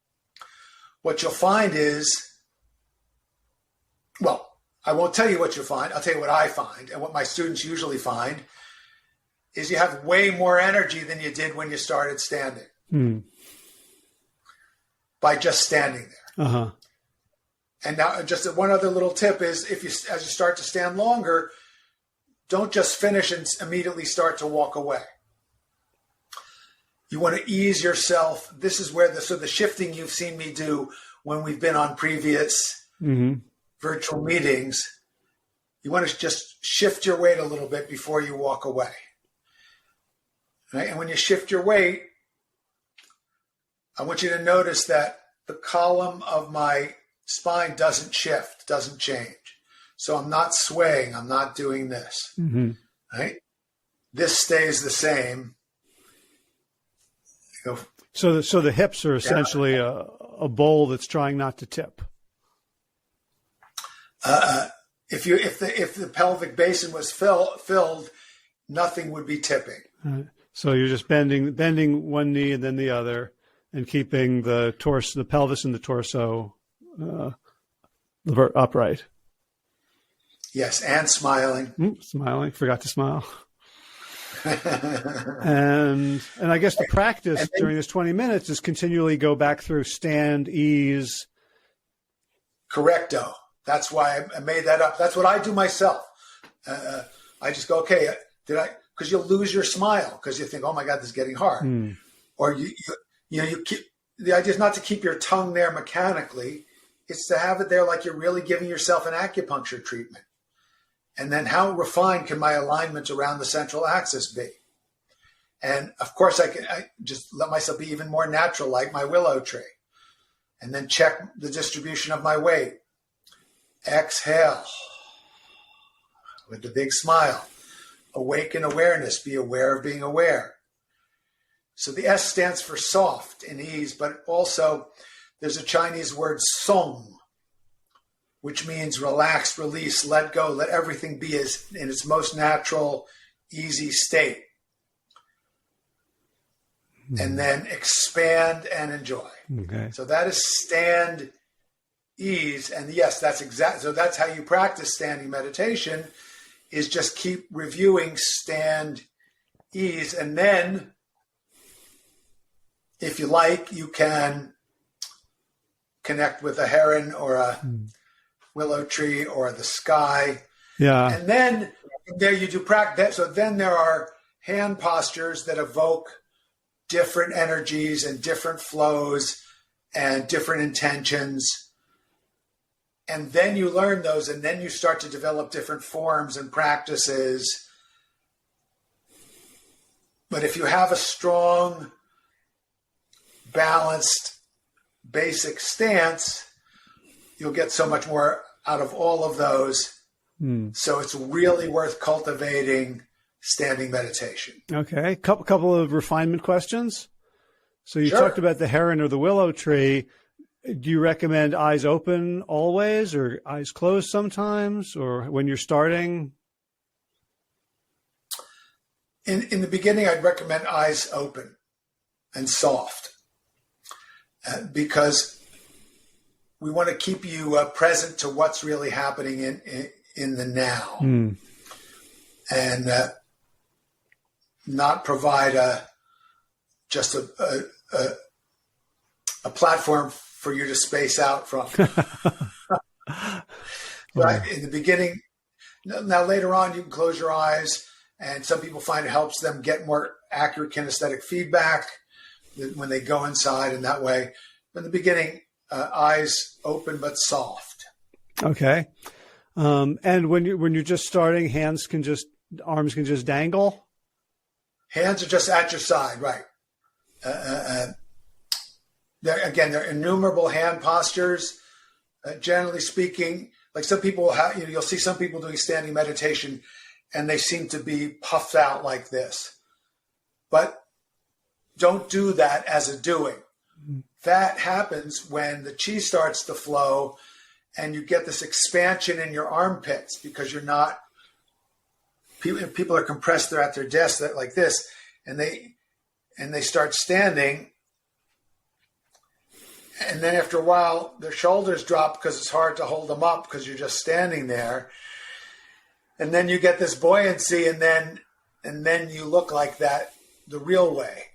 what you'll find is, well, I won't tell you what you'll find. I'll tell you what I find, and what my students usually find is you have way more energy than you did when you started standing by just standing there. Uh-huh. And now just one other little tip is as you start to stand longer, don't just finish and immediately start to walk away. You want to ease yourself. This is where the shifting you've seen me do when we've been on previous virtual meetings, you want to just shift your weight a little bit before you walk away. Right? And when you shift your weight, I want you to notice that the column of my spine doesn't shift, doesn't change. So I'm not swaying. I'm not doing this. Right? This stays the same. So the hips are essentially a bowl that's trying not to tip. If the pelvic basin was filled, nothing would be tipping. Right. So you're just bending one knee and then the other, and keeping the pelvis and the torso upright. Yes, and smiling. Smiling. Forgot to smile. and I guess the practice during this 20 minutes is continually go back through stand, ease. Correcto. That's why I made that up. That's what I do myself. I just go, okay, because you'll lose your smile because you think, oh my God, this is getting hard. Or you keep, the idea is not to keep your tongue there mechanically. It's to have it there like you're really giving yourself an acupuncture treatment. And then how refined can my alignment around the central axis be? And of course, I just let myself be even more natural, like my willow tree. And then check the distribution of my weight. Exhale with the big smile. Awaken awareness. Be aware of being aware. So the S stands for soft and ease, but also there's a Chinese word song, which means relax, release, let go, let everything be in its most natural, easy state. And then expand and enjoy. Okay. So that is stand, ease, and yes, so that's how you practice standing meditation, is just keep reviewing stand, ease, and then if you like, you can connect with a heron or a willow tree or the sky. Yeah. And then there you do practice. So then there are hand postures that evoke different energies and different flows and different intentions. And then you learn those, and then you start to develop different forms and practices. But if you have a strong, balanced, basic stance, you'll get so much more out of all of those. So it's really worth cultivating standing meditation. Okay. Couple of refinement questions. So you talked about the heron or the willow tree. Do you recommend eyes open always or eyes closed sometimes or when you're starting? In the beginning, I'd recommend eyes open and soft because we want to keep you present to what's really happening in the now and not provide just a platform for you to space out from. Right? In the beginning, now later on, you can close your eyes. And some people find it helps them get more accurate kinesthetic feedback when they go inside in that way. In the beginning, eyes open but soft. Okay. And when you're just starting, arms can just dangle? Hands are just at your side, right. There are innumerable hand postures. Generally speaking, like some people you'll see some people doing standing meditation and they seem to be puffed out like this. But don't do that as a doing. That happens when the chi starts to flow and you get this expansion in your armpits because you're not, people are compressed, they're at their desk like this, and they start standing. And then after a while, their shoulders drop because it's hard to hold them up because you're just standing there. And then you get this buoyancy, and then you look like that the real way.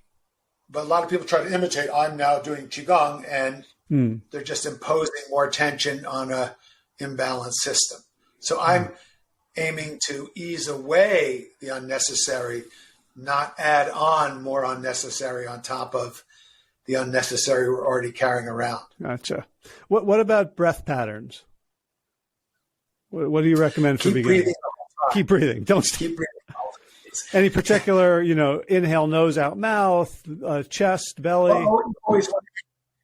But a lot of people try to imitate. I'm now doing Qigong, and they're just imposing more tension on a imbalanced system. So I'm aiming to ease away the unnecessary, not add on more unnecessary on top of the unnecessary we're already carrying around. Gotcha. What about breath patterns? What do you recommend for beginners? Keep breathing. Don't stop. Keep breathing. Any particular, inhale, nose out, mouth, chest, belly? Always,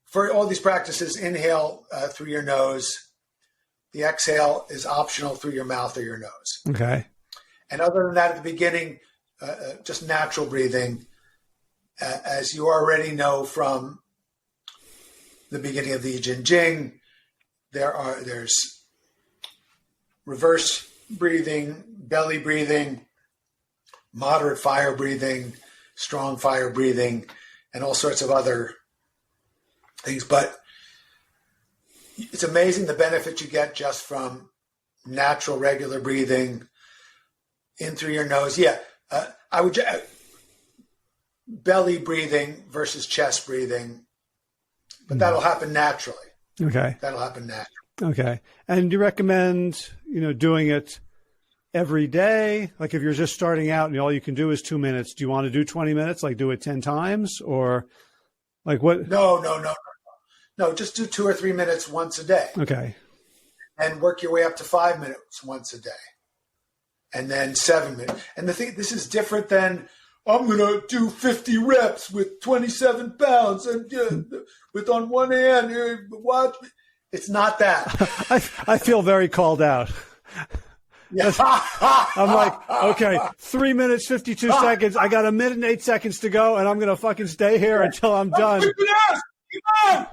for all these practices, inhale through your nose. The exhale is optional through your mouth or your nose. Okay. And other than that, at the beginning, just natural breathing. As you already know from the beginning of the I Ching Jing, there's reverse breathing, belly breathing, moderate fire breathing, strong fire breathing, and all sorts of other things. But it's amazing the benefit you get just from natural, regular breathing in through your nose. Yeah, I would belly breathing versus chest breathing, but that'll happen naturally. Okay. That'll happen naturally. Okay. And do you recommend, doing it every day? Like if you're just starting out and all you can do is 2 minutes, do you want to do 20 minutes? Like do it 10 times or like what? No. Just do 2 or 3 minutes once a day. Okay. And work your way up to 5 minutes once a day. And then 7 minutes. And this is different than I'm going to do 50 reps with 27 pounds and with on one hand, watch. It's not that. I feel very called out. Yeah. I'm like, okay, 3 minutes, 52 seconds. I got 1 minute and 8 seconds to go, and I'm going to fucking stay here until I'm done. Come on.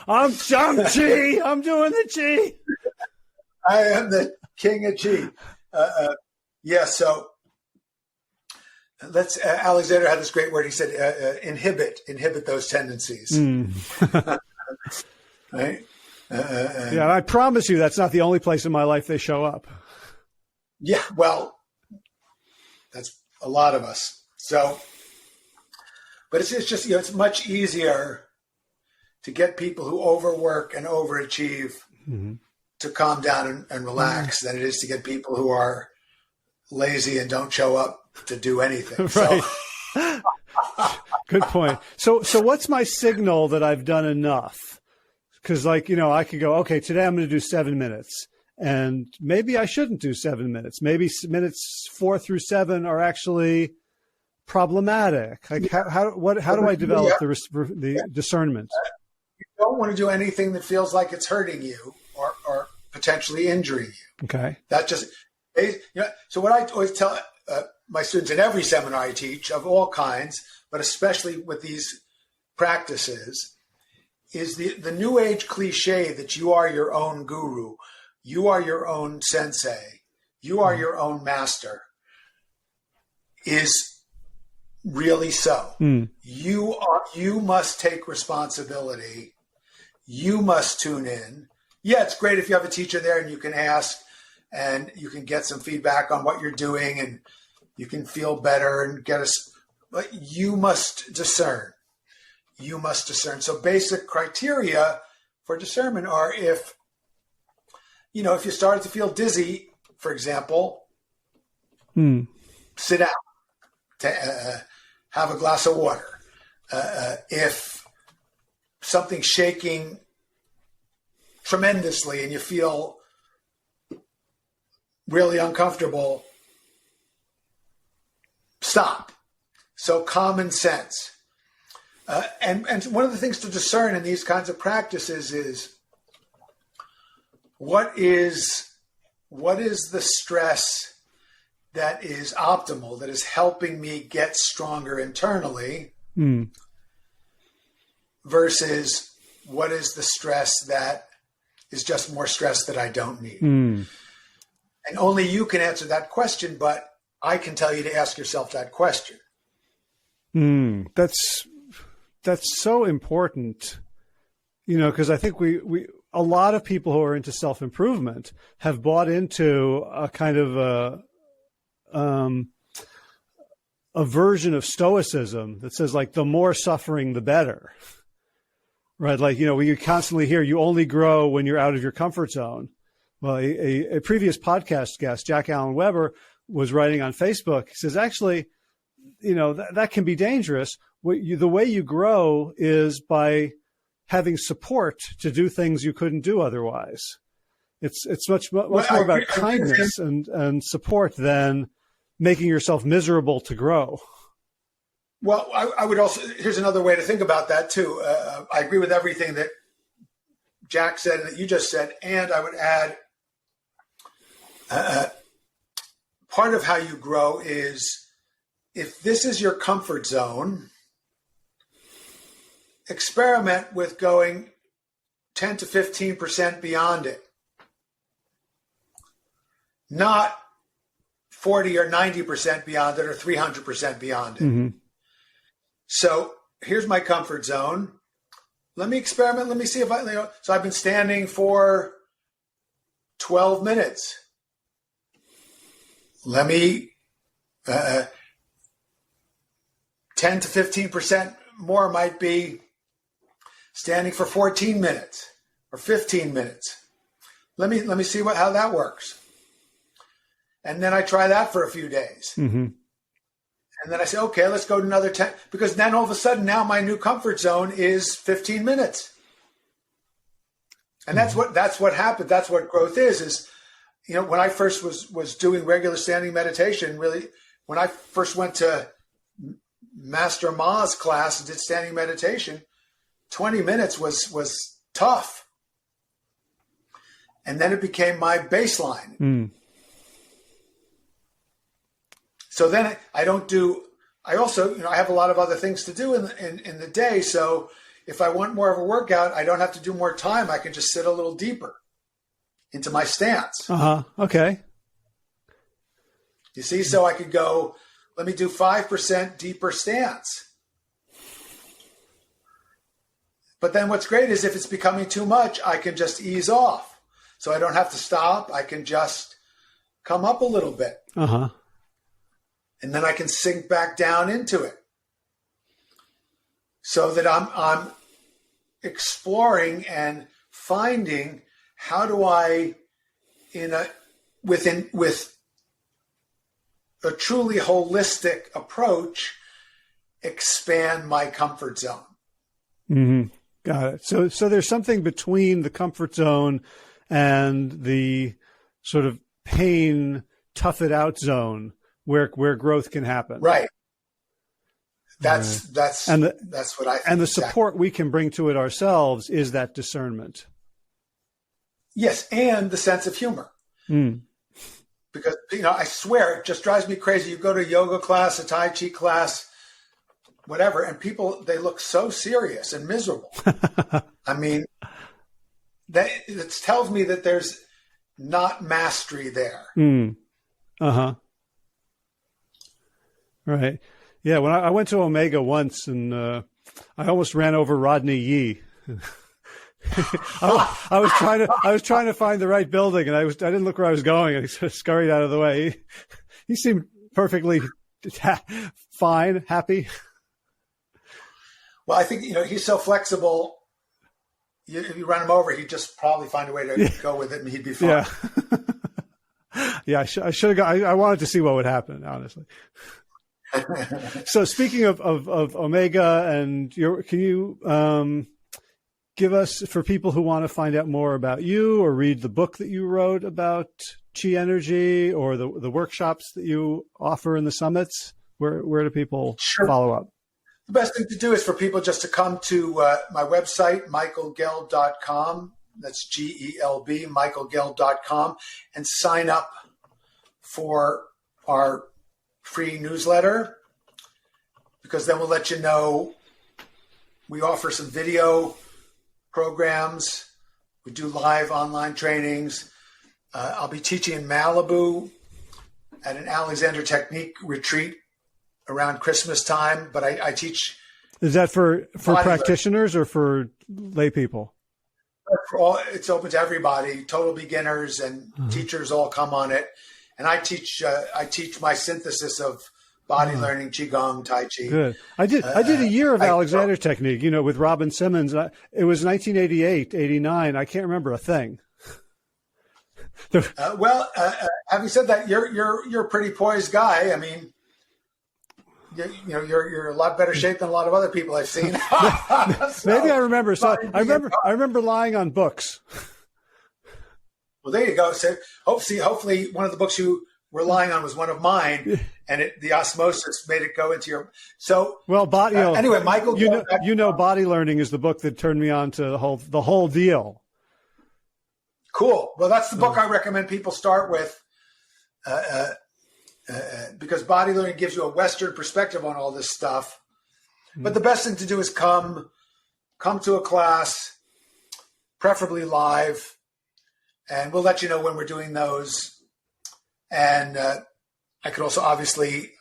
I'm Chi. I'm doing the Chi. I am the king of Chi. So Alexander had this great word. He said, inhibit those tendencies. Right? Yeah, I promise you that's not the only place in my life they show up. Yeah, well, that's a lot of us. So, but it's just, it's much easier to get people who overwork and overachieve to calm down and relax than it is to get people who are lazy and don't show up to do anything. Right. So. Good point. So what's my signal that I've done enough? Because I could go, okay, today I'm going to do 7 minutes, and maybe I shouldn't do 7 minutes. Maybe minutes 4 through 7 are actually problematic. Like how do I develop the discernment? You don't want to do anything that feels like it's hurting you or potentially injuring you. Okay. That just, so what I always tell my students in every seminar I teach of all kinds, but especially with these practices, is the New Age cliche that you are your own guru, you are your own sensei, you are your own master, is really so. You must take responsibility. You must tune in. Yeah, it's great if you have a teacher there and you can ask and you can get some feedback on what you're doing and you can feel better and get us. But you must discern. You must discern. So basic criteria for discernment are if you started to feel dizzy, for example, sit down, have a glass of water. If something's shaking tremendously and you feel really uncomfortable, stop. So common sense. And one of the things to discern in these kinds of practices is what is the stress that is optimal, that is helping me get stronger internally, versus what is the stress that is just more stress that I don't need. And only you can answer that question, but I can tell you to ask yourself that question. That's so important, because I think a lot of people who are into self-improvement have bought into a kind of a version of stoicism that says, like, the more suffering, the better, right? Like, we constantly hear you only grow when you're out of your comfort zone. Well, a previous podcast guest, Jack Allen Weber, was writing on Facebook. He says, actually, that can be dangerous. The way you grow is by having support to do things you couldn't do otherwise. It's much more about kindness and support than making yourself miserable to grow. Well, I would also, here's another way to think about that too. I agree with everything that Jack said and that you just said. And I would add, part of how you grow is, if this is your comfort zone, experiment with going 10 to 15% beyond it. Not 40 or 90% beyond it or 300% beyond it. So here's my comfort zone. Let me experiment. Let me see if so I've been standing for 12 minutes. Let me 10 to 15% more might be standing for 14 minutes or 15 minutes. Let me see how that works. And then I try that for a few days. And then I say, okay, let's go to another 10, because then all of a sudden now my new comfort zone is 15 minutes. And that's what happened. That's what growth is, when I first was doing regular standing meditation, really, when I first went to Master Ma's class and did standing meditation, 20 minutes was tough. And then it became my baseline. So then I also, I have a lot of other things to do in the day. So if I want more of a workout, I don't have to do more time. I can just sit a little deeper into my stance. Okay. You see, so I could go, let me do 5% deeper stance. But then what's great is if it's becoming too much, I can just ease off. So I don't have to stop. I can just come up a little bit. And then I can sink back down into it. So that I'm exploring and finding, how do I, with a truly holistic approach, expand my comfort zone. Got it. So there's something between the comfort zone and the sort of pain, tough it out zone where growth can happen. Right. That's what I think. And the support we can bring to it ourselves is that discernment. Yes, and the sense of humor. Because, I swear, it just drives me crazy. You go to a yoga class, a Tai Chi class, whatever, and people, they look so serious and miserable. I mean, it tells me that there's not mastery there. Uh-huh. Right. Yeah, when I went to Omega once, and I almost ran over Rodney Yee. I was trying to find the right building, and I didn't look where I was going, and he sort of scurried out of the way. He seemed perfectly fine, happy. Well, I think, he's so flexible. If you run him over, he'd just probably find a way to go with it, and he'd be fine. Yeah. Yeah, I should have gone. I wanted to see what would happen, honestly. So speaking of Omega, and can you give us, for people who want to find out more about you or read the book that you wrote about Chi energy, or the workshops that you offer in the summits, where do people follow up? The best thing to do is for people just to come to my website, michaelgelb.com. That's GELB, michaelgelb.com, and sign up for our free newsletter, because then we'll let you know. We offer some video programs. We do live online trainings. I'll be teaching in Malibu at an Alexander Technique retreat around Christmas time, but I teach. Is that for practitioners or for lay people? It's open to everybody. Total beginners and teachers all come on it. And I teach my synthesis of body learning, Qigong, Tai Chi. Good. I did a year of Alexander Technique, with Robin Simmons. It was 1988, 89. I can't remember a thing. Having said that, you're a pretty poised guy. I mean, you're a lot better shape than a lot of other people I've seen. Maybe I remember. So I remember lying on books. Well, there you go. So hopefully one of the books you were lying on was one of mine, and the osmosis made it go into your. So anyway, Michael, Body Learning is the book that turned me on to the whole deal. Cool. Well, that's the book I recommend people start with, because body learning gives you a Western perspective on all this stuff. But the best thing to do is come to a class, preferably live. And we'll let you know when we're doing those. And I could also obviously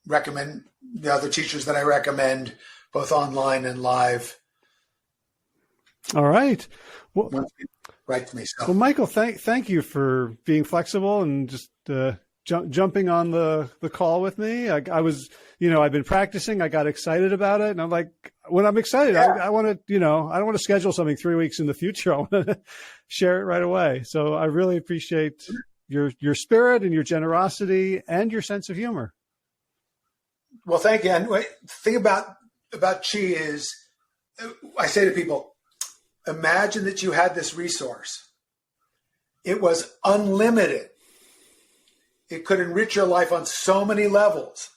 recommend the other teachers that I recommend, both online and live. All right. Well, right to me. So. Well, Michael, thank you for being flexible and just jumping on the call with me. I was, I've been practicing. I got excited about it, and I'm like, when I'm excited, I want to, I don't want to schedule something 3 weeks in the future. I want to share it right away. So I really appreciate your spirit and your generosity and your sense of humor. Well, thank you. And the thing about Chi is, I say to people, imagine that you had this resource. It was unlimited. It could enrich your life on so many levels.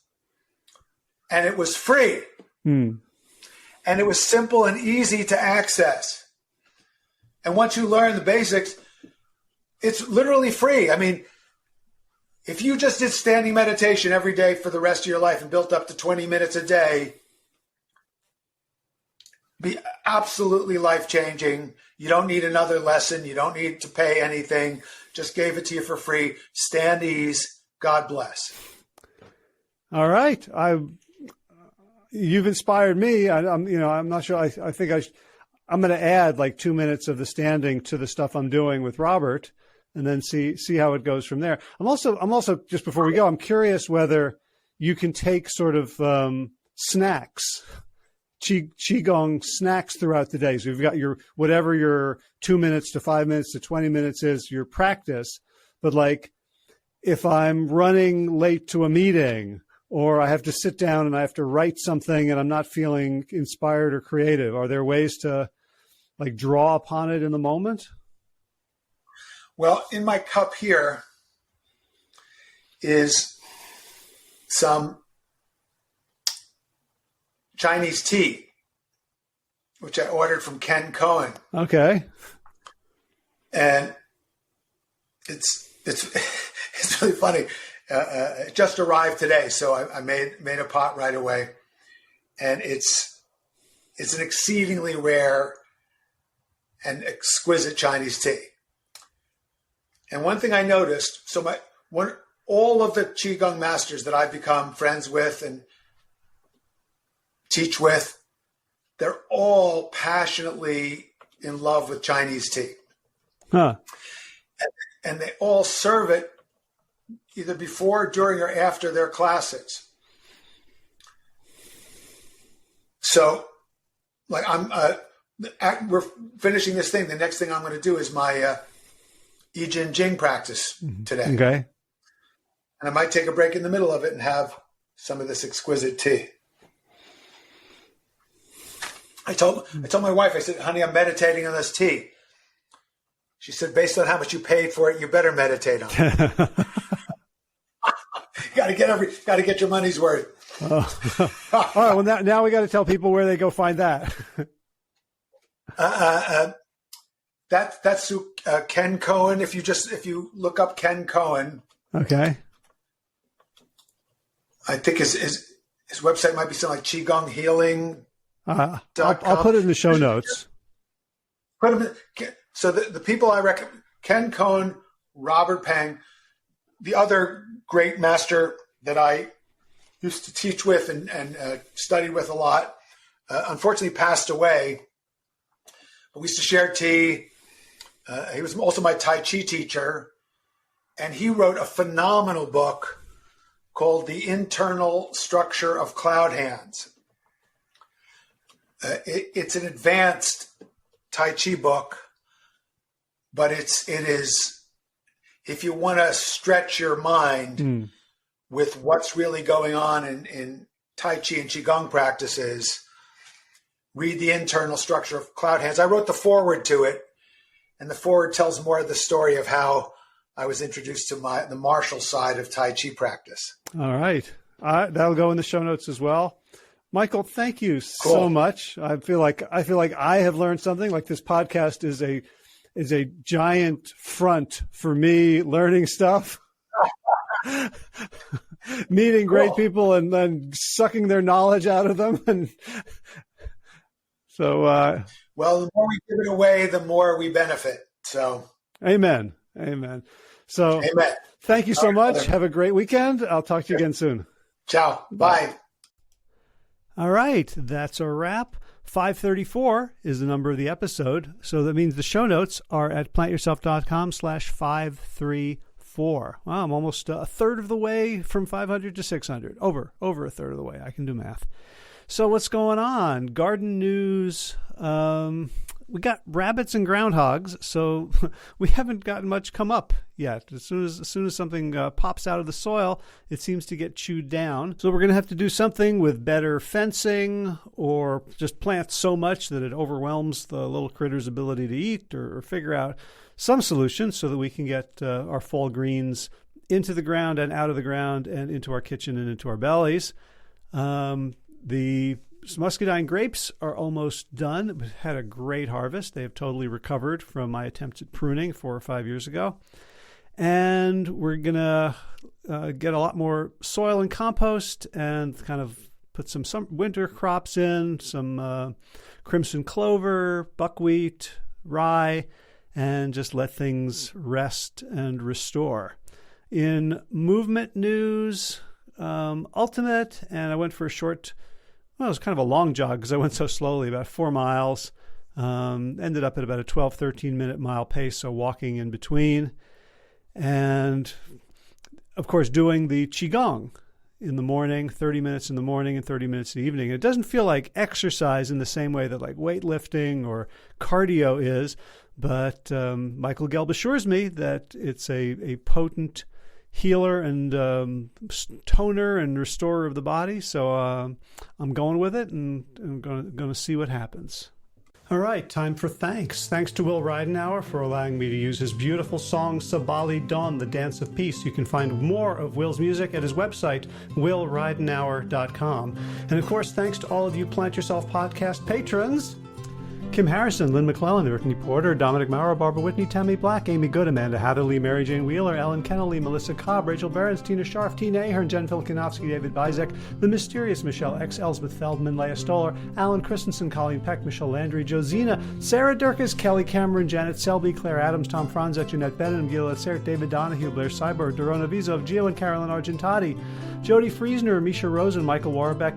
And it was free. And it was simple and easy to access. And once you learn the basics, it's literally free. I mean, if you just did standing meditation every day for the rest of your life and built up to 20 minutes a day, be absolutely life-changing. You don't need another lesson. You don't need to pay anything. Just gave it to you for free. Stand ease. God bless. All right. You've inspired me. I'm not sure. I think I'm going to add like 2 minutes of the standing to the stuff I'm doing with Robert, and then see how it goes from there. I'm also just before we go, I'm curious whether you can take sort of snacks, Qigong snacks throughout the day. So you've got whatever your 2 minutes to 5 minutes to 20 minutes is, your practice. But like, if I'm running late to a meeting, or I have to sit down and I have to write something and I'm not feeling inspired or creative, are there ways to like draw upon it in the moment? Well, in my cup here is some Chinese tea, which I ordered from Ken Cohen. Okay. And it's really funny. It just arrived today, so I made a pot right away. and it's an exceedingly rare and exquisite Chinese tea. And one thing I noticed, all of the Qigong masters that I've become friends with and teach with, they're all passionately in love with Chinese tea. Huh. And they all serve it either before, during, or after their classes. So, like, we're finishing this thing. The next thing I'm going to do is my I Ching Jing practice today. Okay. And I might take a break in the middle of it and have some of this exquisite tea. I told my wife, I said, honey, I'm meditating on this tea. She said, based on how much you paid for it, you better meditate on it. Got to get your money's worth. Oh. All right. Well, now we got to tell people where they go find that. That's Ken Cohen. If you look up Ken Cohen, okay. I think his website might be something like Qigong Healing. I'll put it in the show notes. So the people I recommend: Ken Cohen, Robert Peng, the other great master that I used to teach with and study with a lot, unfortunately passed away. But we used to share tea. He was also my Tai Chi teacher, and he wrote a phenomenal book called The Internal Structure of Cloud Hands. It's an advanced Tai Chi book, but it is, if you want to stretch your mind with what's really going on in Tai Chi and Qigong practices, read The Internal Structure of Cloud Hands. I wrote the foreword to it, and the foreword tells more of the story of how I was introduced to the martial side of Tai Chi practice. All right. That'll go in the show notes as well. Michael, thank you so much. I feel like I have learned something. Like, this podcast is a giant front for me learning stuff, meeting great people, and then sucking their knowledge out of them. And so, well, the more we give it away, the more we benefit. So, amen. So, amen. Thank you so much. Brother. Have a great weekend. I'll talk to you again soon. Ciao. Bye. All right. That's a wrap. 534 is the number of the episode. So that means the show notes are at plantyourself.com/534. Well, I'm almost a third of the way from 500 to 600. Over a third of the way. I can do math. So what's going on? Garden news. We got rabbits and groundhogs, so we haven't gotten much come up yet. As soon as something pops out of the soil, it seems to get chewed down. So we're going to have to do something with better fencing, or just plant so much that it overwhelms the little critter's ability to eat, or figure out some solution so that we can get our fall greens into the ground and out of the ground and into our kitchen and into our bellies. The muscadine grapes are almost done. We had a great harvest. They have totally recovered from my attempts at pruning 4 or 5 years ago. And we're going to get a lot more soil and compost, and kind of put some winter crops in, some crimson clover, buckwheat, rye, and just let things rest and restore. In movement news, Ultimate, and I went for a short, well, it was kind of a long jog because I went so slowly, about 4 miles. Ended up at about a 12, 13-minute mile pace, so walking in between. And, of course, doing the Qigong in the morning, 30 minutes in the morning and 30 minutes in the evening. It doesn't feel like exercise in the same way that, like, weightlifting or cardio is, but Michael Gelb assures me that it's a potent healer and toner and restorer of the body. So I'm going with it, and I'm going to see what happens. All right, time for thanks. Thanks to Will Ridenauer for allowing me to use his beautiful song Sabali Dawn, the Dance of Peace. You can find more of Will's music at his website, willridenauer.com. And of course, thanks to all of you Plant Yourself podcast patrons: Kim Harrison, Lynn McClellan, Brittany Porter, Dominic Maurer, Barbara Whitney, Tammy Black, Amy Good, Amanda Hatherley, Mary Jane Wheeler, Ellen Kennelly, Melissa Cobb, Rachel Behrens, Tina Scharf, Tina Ahern, Jen Filkinovsky, David Bizek, The Mysterious Michelle X, Elsbeth Feldman, Leah Stoller, Alan Christensen, Colleen Peck, Michelle Landry, Josina, Sarah Durkis, Kelly Cameron, Janet Selby, Claire Adams, Tom Franzek, Jeanette Bennett, Gila Sert, David Donahue, Blair Cyber, Dorona Vizov, Gio and Carolyn Argentati, Jody Friesner, Misha Rosen, Michael Warbeck,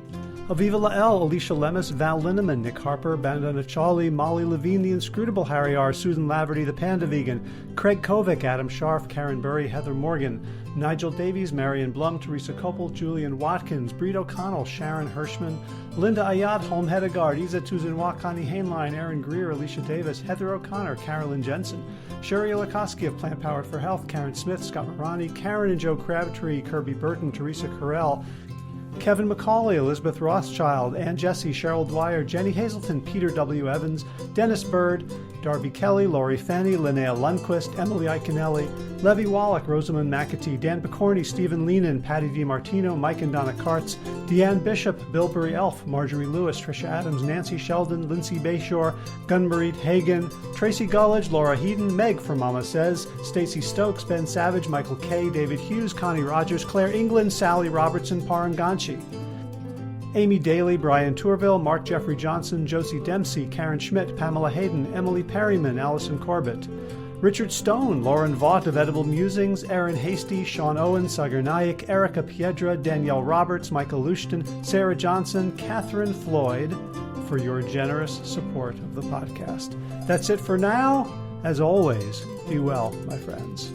Aviva Lael, Alicia Lemus, Val Linneman, Nick Harper, Bandana Charlie, Molly Levine, The Inscrutable Harry R., Susan Laverty, The Panda Vegan, Craig Kovic, Adam Scharf, Karen Burry, Heather Morgan, Nigel Davies, Marion Blum, Teresa Koppel, Julian Watkins, Breed O'Connell, Sharon Hirschman, Linda Ayat, Holm Hedegaard, Isa Tuzinwa, Connie Hainline, Aaron Greer, Alicia Davis, Heather O'Connor, Carolyn Jensen, Sherry Olakoski of Plant Powered for Health, Karen Smith, Scott Morani, Karen and Joe Crabtree, Kirby Burton, Teresa Carell, Kevin McCauley, Elizabeth Rothschild, Ann Jesse, Cheryl Dwyer, Jenny Hazleton, Peter W. Evans, Dennis Bird, Darby Kelly, Laurie Fanny, Linnea Lundquist, Emily Iconelli, Levy Wallach, Rosamund McAtee, Dan Picorni, Stephen Leenan, Patty DiMartino, Mike and Donna Kartz, Deanne Bishop, Bilberry Elf, Marjorie Lewis, Tricia Adams, Nancy Sheldon, Lindsay Bayshore, Gunmarie Hagan, Tracy Gullidge, Laura Heaton, Meg from Mama Says, Stacey Stokes, Ben Savage, Michael Kay, David Hughes, Connie Rogers, Claire England, Sally Robertson, Paranganchi, Amy Daly, Brian Tourville, Mark Jeffrey Johnson, Josie Dempsey, Karen Schmidt, Pamela Hayden, Emily Perryman, Allison Corbett, Richard Stone, Lauren Vaught of Edible Musings, Aaron Hasty, Sean Owen, Sagar Naik, Erica Piedra, Danielle Roberts, Michael Lushton, Sarah Johnson, Catherine Floyd, for your generous support of the podcast. That's it for now. As always, be well, my friends.